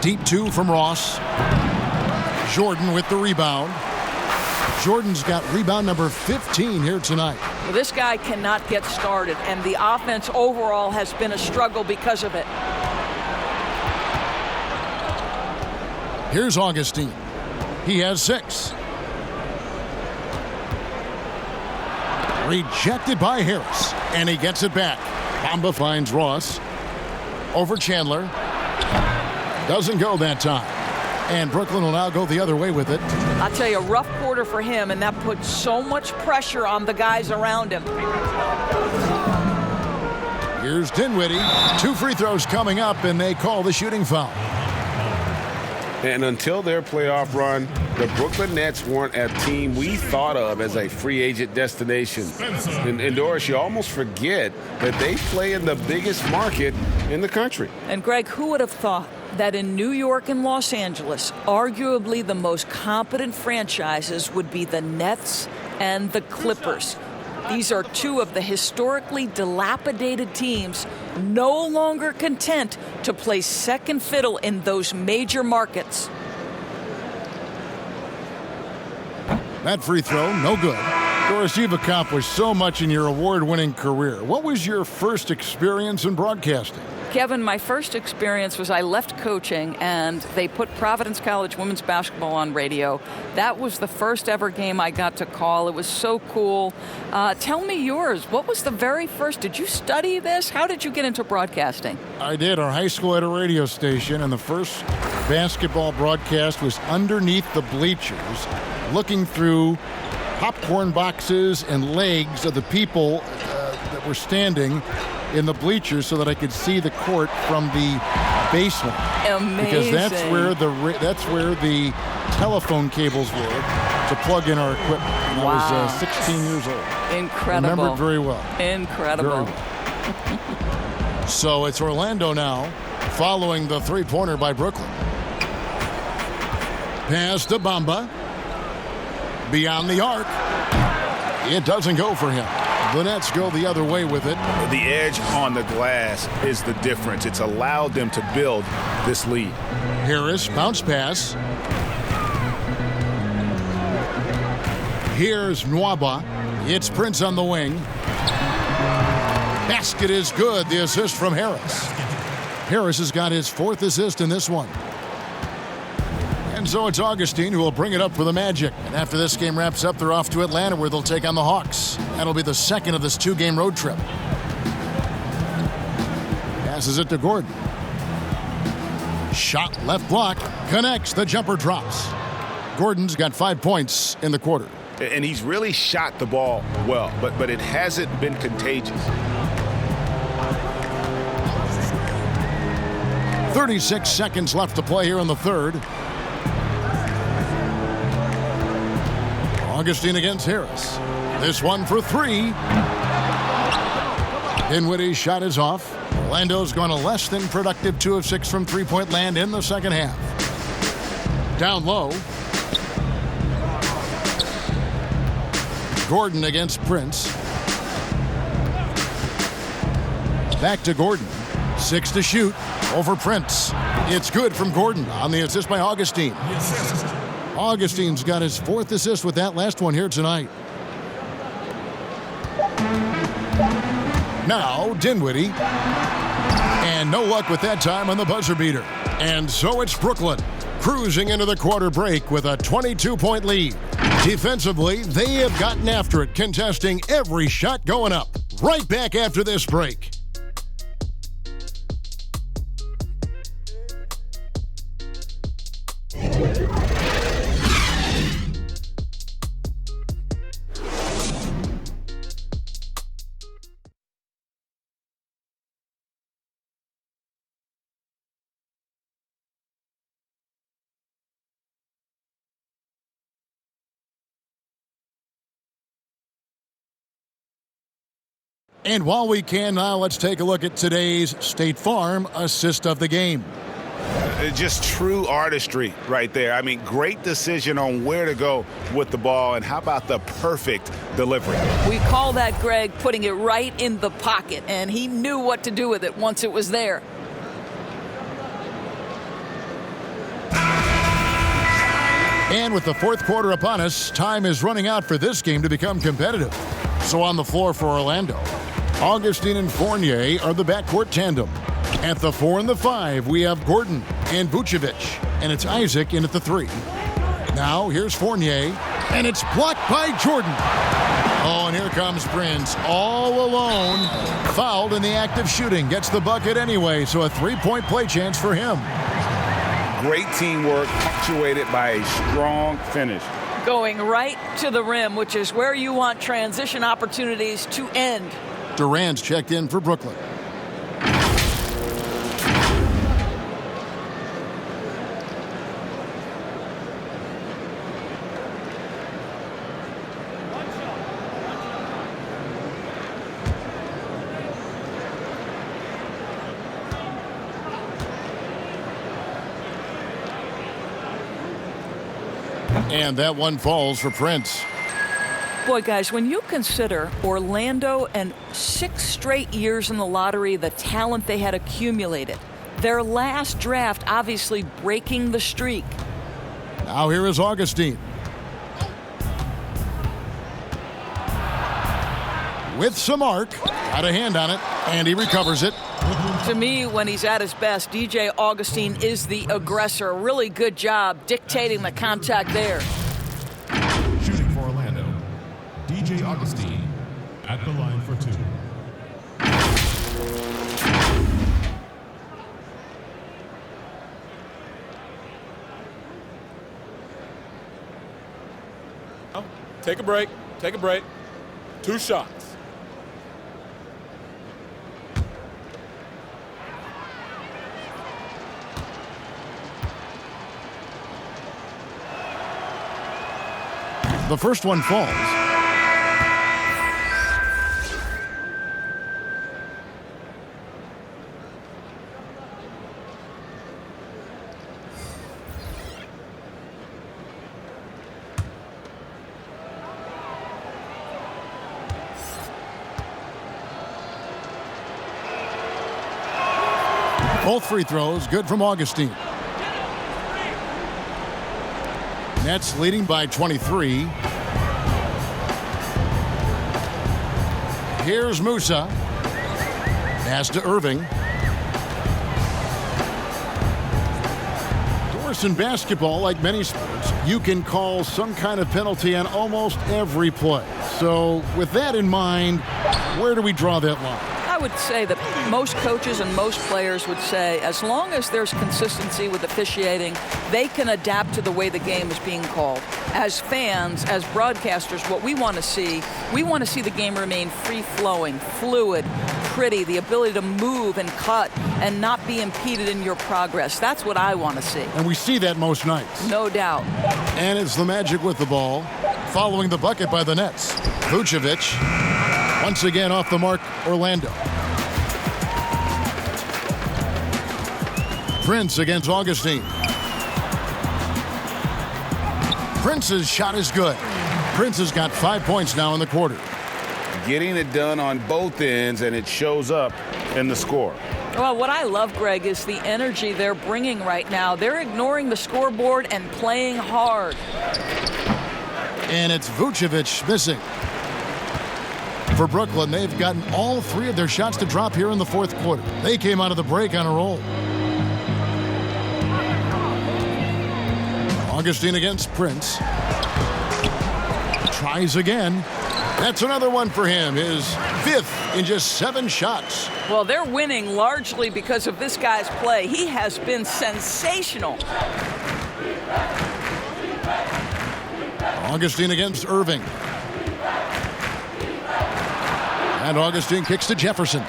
Deep 2 from Ross. Jordan with the rebound. Jordan's got rebound number 15 here tonight. Well, this guy cannot get started, and the offense overall has been a struggle because of it. Here's Augustine. He has 6. Rejected by Harris, and he gets it back. Bamba finds Ross. Over Chandler. Doesn't go that time. And Brooklyn will now go the other way with it. I'll tell you, a rough quarter for him, and that puts so much pressure on the guys around him. Here's Dinwiddie. 2 free throws coming up, and they call the shooting foul. And until their playoff run, the Brooklyn Nets weren't a team we thought of as a free agent destination. And Doris, you almost forget that they play in the biggest market in the country. And Greg, who would have thought that in New York and Los Angeles, arguably the most competent franchises would be the Nets and the Clippers? These are 2 of the historically dilapidated teams no longer content to play second fiddle in those major markets. That free throw, no good. Doris, you've accomplished so much in your award-winning career. What was your first experience in broadcasting? Kevin, my first experience was I left coaching and they put Providence College women's basketball on radio. That was the first ever game I got to call. It was so cool. Tell me yours. What was the very first? Did you study this? How did you get into broadcasting? I did. Our high school had a radio station, and the first basketball broadcast was underneath the bleachers, looking through popcorn boxes and legs of the people that were standing in the bleachers so that I could see the court from the baseline. Amazing. Because that's where the telephone cables were to plug in our equipment. And I was 16 years old. Incredible. Remember it very well. Incredible. Very well. So it's Orlando now, following the three-pointer by Brooklyn. Pass to Bamba. Beyond the arc. It doesn't go for him. The Nets go the other way with it. The edge on the glass is the difference. It's allowed them to build this lead. Harris, bounce pass. Here's Nwaba. It's Prince on the wing. Basket is good. The assist from Harris. Harris has got his 4th assist in this one. And so it's Augustine who will bring it up for the Magic. And after this game wraps up, they're off to Atlanta where they'll take on the Hawks. That'll be the second of this 2-game road trip. Passes it to Gordon. Shot left block. Connects. The jumper drops. Gordon's got 5 points in the quarter. And he's really shot the ball well, but it hasn't been contagious. 36 seconds left to play here in the third. Augustine against Harris. This one for 3. Dinwiddie's shot is off. Orlando's gone a less than productive 2 of 6 from three-point land in the second half. Down low. Gordon against Prince. Back to Gordon. 6 to shoot. Over Prince. It's good from Gordon on the assist by Augustine. Augustine's got his 4th assist with that last one here tonight. Now Dinwiddie. And no luck with that time on the buzzer beater. And so it's Brooklyn cruising into the quarter break with a 22-point lead. Defensively, they have gotten after it, contesting every shot going up. Right back after this break. And while we can now, let's take a look at today's State Farm assist of the game. Just true artistry right there. I mean, great decision on where to go with the ball, and how about the perfect delivery? We call that, Greg, putting it right in the pocket, and he knew what to do with it once it was there. And with the 4th quarter upon us, time is running out for this game to become competitive. So on the floor for Orlando, Augustine and Fournier are the backcourt tandem. At the 4 and the 5, we have Gordon and Vucevic, and it's Isaac in at the 3. Now here's Fournier, and it's blocked by Jordan. Oh, and here comes Prince, all alone, fouled in the act of shooting, gets the bucket anyway, so a 3-point play chance for him. Great teamwork, punctuated by a strong finish. Going right to the rim, which is where you want transition opportunities to end. Durant's checked in for Brooklyn. And that one falls for Prince. Boy, guys, when you consider Orlando and 6 straight years in the lottery, the talent they had accumulated, their last draft obviously breaking the streak. Now here is Augustine. With some arc, got a hand on it, and he recovers it. To me, when he's at his best, DJ Augustine is the aggressor. Really good job dictating the contact there. Shooting for Orlando, DJ Augustine at the line for 2. Take a break. 2 shots. The first one falls. Both free throws good from Augustine. Nets leading by 23. Here's Musa. Pass to Irving. Of course, in basketball, like many sports, you can call some kind of penalty on almost every play. So with that in mind, where do we draw that line? I would say that most coaches and most players would say as long as there's consistency with officiating, they can adapt to the way the game is being called. As fans, as broadcasters, what we want to see the game remain free-flowing, fluid, pretty, the ability to move and cut and not be impeded in your progress. That's what I want to see. And we see that most nights. No doubt. And it's the Magic with the ball, following the bucket by the Nets. Vucevic, once again off the mark, Orlando. Prince against Augustine. Prince's shot is good. Prince has got 5 points now in the quarter. Getting it done on both ends, and it shows up in the score. Well, what I love, Greg, is the energy they're bringing right now. They're ignoring the scoreboard and playing hard. And it's Vucevic missing. For Brooklyn, they've gotten all three of their shots to drop here in the fourth quarter. They came out of the break on a roll. Augustine against Prince. Tries again. That's another one for him. His fifth in just 7 shots. Well, they're winning largely because of this guy's play. He has been sensational. Augustine against Irving. And Augustine kicks to Jefferson.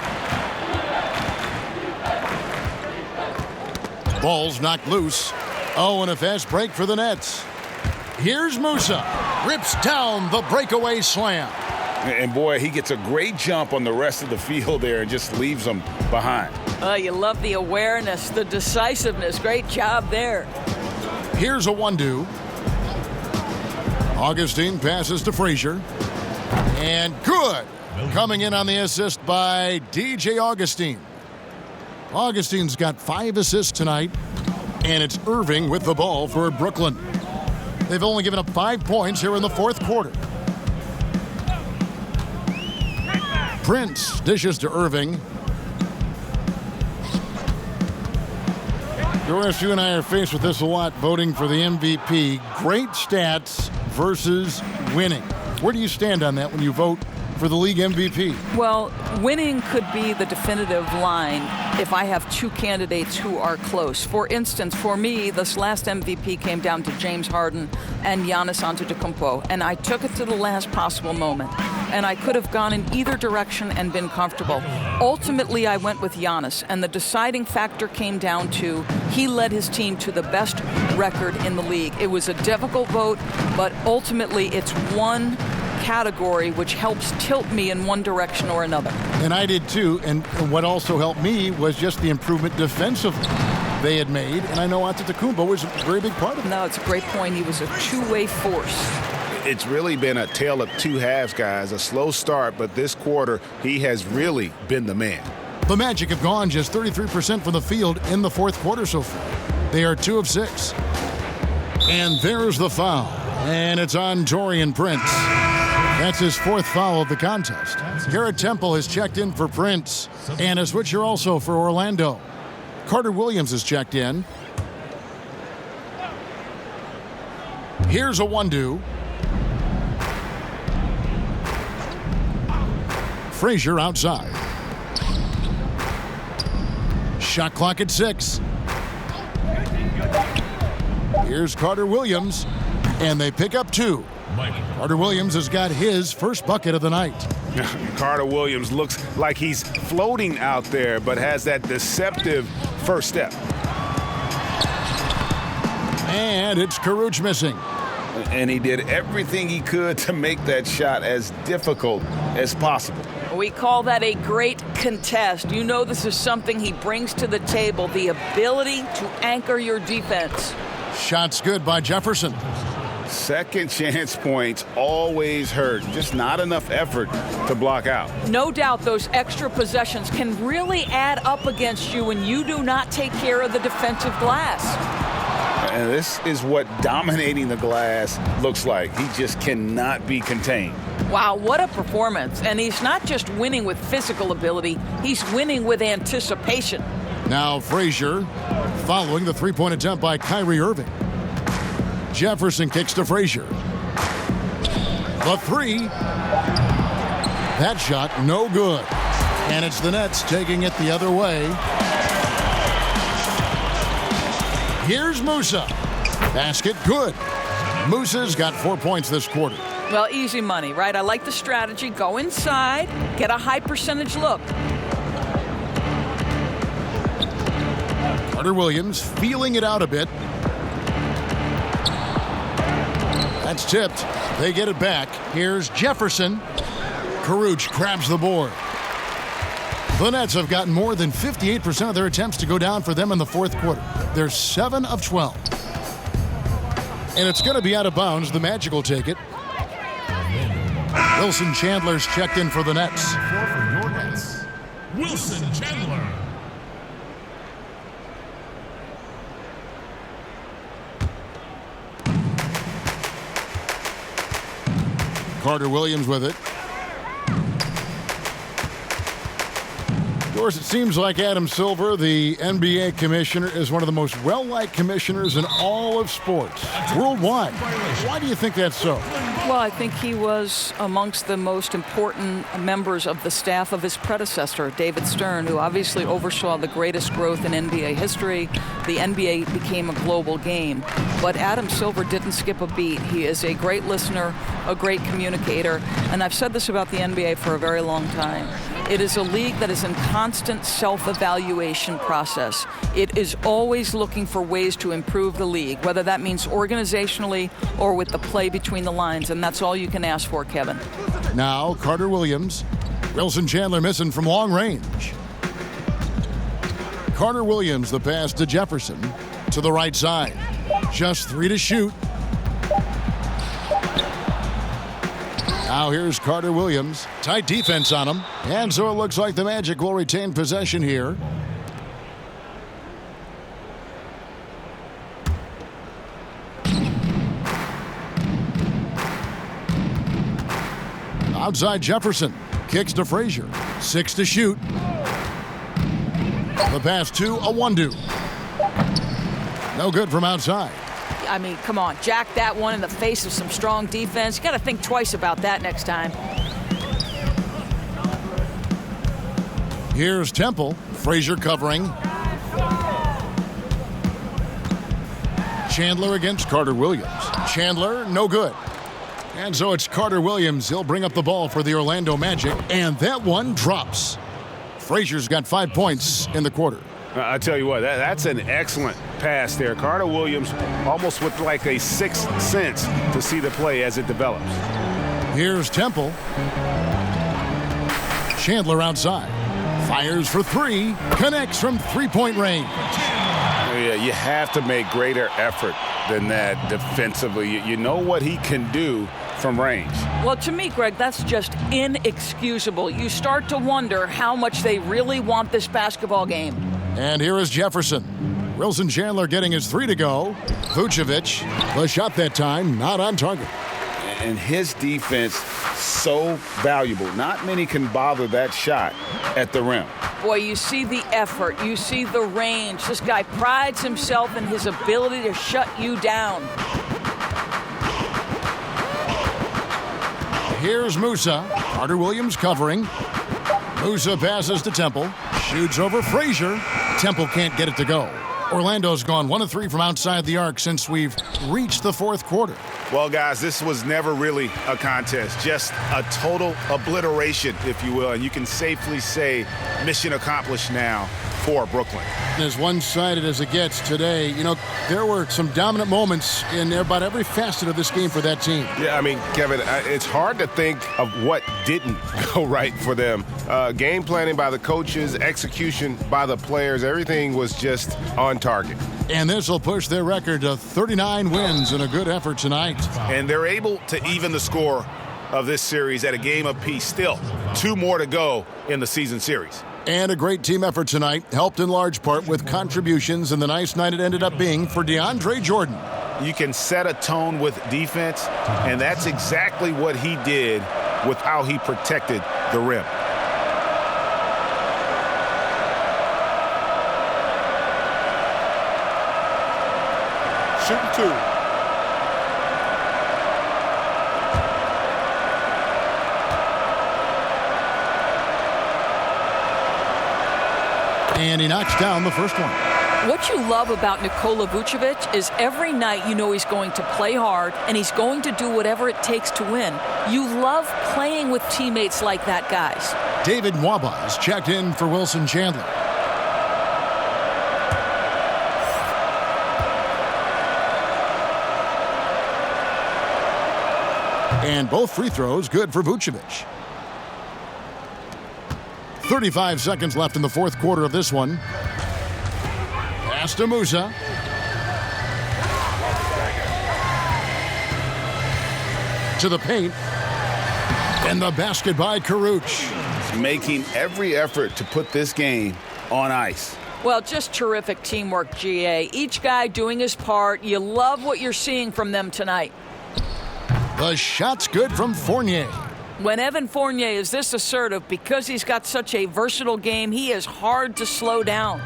Ball's knocked loose. Oh, and a fast break for the Nets. Here's Musa. Rips down the breakaway slam. And boy, he gets a great jump on the rest of the field there and just leaves them behind. You love the awareness, the decisiveness. Great job there. Here's a one-do. Augustine passes to Frazier. And good. Coming in on the assist by DJ Augustine. Augustine's got 5 assists tonight. And it's Irving with the ball for Brooklyn. They've only given up 5 points here in the fourth quarter. Prince dishes to Irving. Doris, you and I are faced with this a lot, voting for the MVP. Great stats versus winning. Where do you stand on that when you vote for the league MVP? Well, winning could be the definitive line if I have 2 candidates who are close. For instance, for me, this last MVP came down to James Harden and Giannis Antetokounmpo, and I took it to the last possible moment. And I could have gone in either direction and been comfortable. Ultimately, I went with Giannis, and the deciding factor came down to he led his team to the best record in the league. It was a difficult vote, but ultimately it's one category which helps tilt me in one direction or another. And I did too, and what also helped me was just the improvement defensively they had made, and I know Antetokounmpo was a very big part of it. No, it's a great point. He was a two-way force. It's really been a tale of 2 halves, guys. A slow start, but this quarter, he has really been the man. The Magic have gone just 33% from the field in the fourth quarter so far. They are 2 of 6. And there's the foul. And it's on Taurean Prince. That's his 4th foul of the contest. Garrett Temple has checked in for Prince. And a switcher also for Orlando. Carter Williams has checked in. Here's a one-do. Frazier outside. Shot clock at 6. Here's Carter Williams, and they pick up 2. Carter Williams has got his first bucket of the night. Carter Williams looks like he's floating out there, but has that deceptive first step. And it's Caruch missing. And he did everything he could to make that shot as difficult as possible. We call that a great contest. You know this is something he brings to the table, the ability to anchor your defense. Shots good by Jefferson. Second chance points always hurt. Just not enough effort to block out. No doubt those extra possessions can really add up against you when you do not take care of the defensive glass. And this is what dominating the glass looks like. He just cannot be contained. Wow, what a performance. And he's not just winning with physical ability, he's winning with anticipation. Now Frazier following the three-point attempt by Kyrie Irving. Jefferson kicks to Frazier. The three. That shot no good. And it's the Nets taking it the other way. Here's Musa. Basket good. Musa's got 4 points this quarter. Well, easy money, right? I like the strategy. Go inside, get a high percentage look. Carter Williams feeling it out a bit. That's tipped. They get it back. Here's Jefferson. Karuch grabs the board. The Nets have gotten more than 58% of their attempts to go down for them in the fourth quarter. They're 7 of 12. And it's going to be out of bounds. The Magic will take it. Wilson Chandler's checked in for the Nets. For your Nets, Wilson Chandler. Carter Williams with it. Of course, it seems like Adam Silver, the NBA commissioner, is one of the most well-liked commissioners in all of sports worldwide. Why do you think that's so? Well, I think he was amongst the most important members of the staff of his predecessor, David Stern, who obviously oversaw the greatest growth in NBA history. The NBA became a global game. But Adam Silver didn't skip a beat. He is a great listener, a great communicator, and I've said this about the NBA for a very long time. It is a league that is in constant self-evaluation process. It is always looking for ways to improve the league, whether that means organizationally or with the play between the lines, and that's all you can ask for, Kevin. Now, Carter Williams. Wilson Chandler missing from long range. Carter Williams, the pass to Jefferson to the right side. Just 3 to shoot. Now here's Carter Williams. Tight defense on him. And so it looks like the Magic will retain possession here. Outside Jefferson. Kicks to Frazier. 6 to shoot. The pass to Awandu. No good from outside. I mean, come on, jack that one in the face of some strong defense. You got to think twice about that next time. Here's Temple. Frazier covering. Chandler against Carter Williams. Chandler, no good. And so it's Carter Williams. He'll bring up the ball for the Orlando Magic. And that one drops. Frazier's got 5 points in the quarter. I tell you what, that's an excellent pass there. Carter Williams almost with like a sixth sense to see the play as it develops. Here's Temple. Chandler outside. Fires for 3. Connects from three-point range. Yeah, you have to make greater effort than that defensively. You know what he can do from range. Well, to me, Greg, that's just inexcusable. You start to wonder how much they really want this basketball game. And here is Jefferson. Wilson Chandler getting his 3 to go. Vucevic, the shot that time, not on target. And his defense, so valuable. Not many can bother that shot at the rim. Boy, you see the effort. You see the range. This guy prides himself in his ability to shut you down. Here's Musa. Carter Williams covering. Musa passes to Temple. Shoots over Frazier. Temple can't get it to go. Orlando's gone 1 of 3 from outside the arc since we've reached the fourth quarter. Well, guys, this was never really a contest, just a total obliteration, if you will. And you can safely say mission accomplished now for Brooklyn. As one-sided as it gets today, there were some dominant moments in about every facet of this game for that team. Yeah, I mean, Kevin, it's hard to think of what didn't go right for them. Game planning by the coaches, execution by the players, everything was just on target. And this will push their record to 39 wins in a good effort tonight. And they're able to even the score of this series at a game apiece. Still, 2 more to go in the season series. And a great team effort tonight, helped in large part with contributions, and the nice night it ended up being for DeAndre Jordan. You can set a tone with defense, and that's exactly what he did with how he protected the rim. Shooting 2. And he knocks down the first one. What you love about Nikola Vucevic is every night you know he's going to play hard and he's going to do whatever it takes to win. You love playing with teammates like that, guys. David Nwaba is checked in for Wilson Chandler. And both free throws good for Vucevic. 35 seconds left in the fourth quarter of this one. Pass to Musa. To the paint. And the basket by Karuch. Making every effort to put this game on ice. Well, just terrific teamwork, GA. Each guy doing his part. You love what you're seeing from them tonight. The shot's good from Fournier. When Evan Fournier is this assertive, because he's got such a versatile game, he is hard to slow down.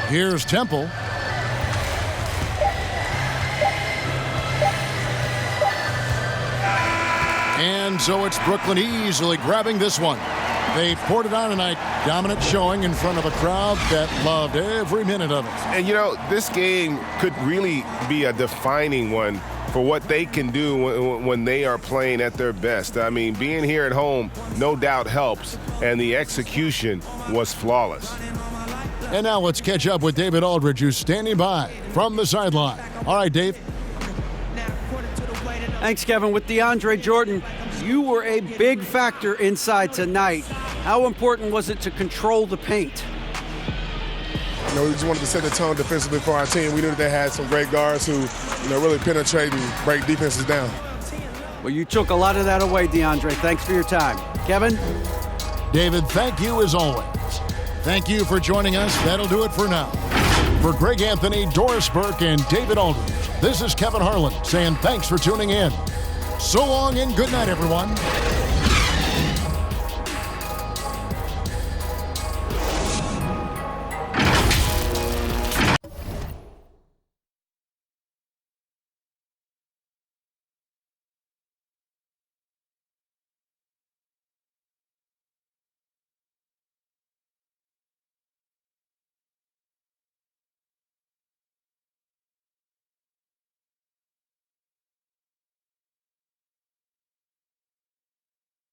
Here's Temple. And so it's Brooklyn easily grabbing this one. They poured it on tonight. Dominant showing in front of a crowd that loved every minute of it. And, this game could really be a defining one for what they can do when they are playing at their best. I mean, being here at home no doubt helps, and the execution was flawless. And now let's catch up with David Aldridge, who's standing by from the sideline. All right, Dave. Thanks, Kevin. With DeAndre Jordan, you were a big factor inside tonight. How important was it to control the paint? We just wanted to set the tone defensively for our team. We knew that they had some great guards who, really penetrate and break defenses down. Well, you took a lot of that away, DeAndre. Thanks for your time. Kevin? David, thank you as always. Thank you for joining us. That'll do it for now. For Greg Anthony, Doris Burke, and David Aldridge, this is Kevin Harlan saying thanks for tuning in. So long and good night, everyone.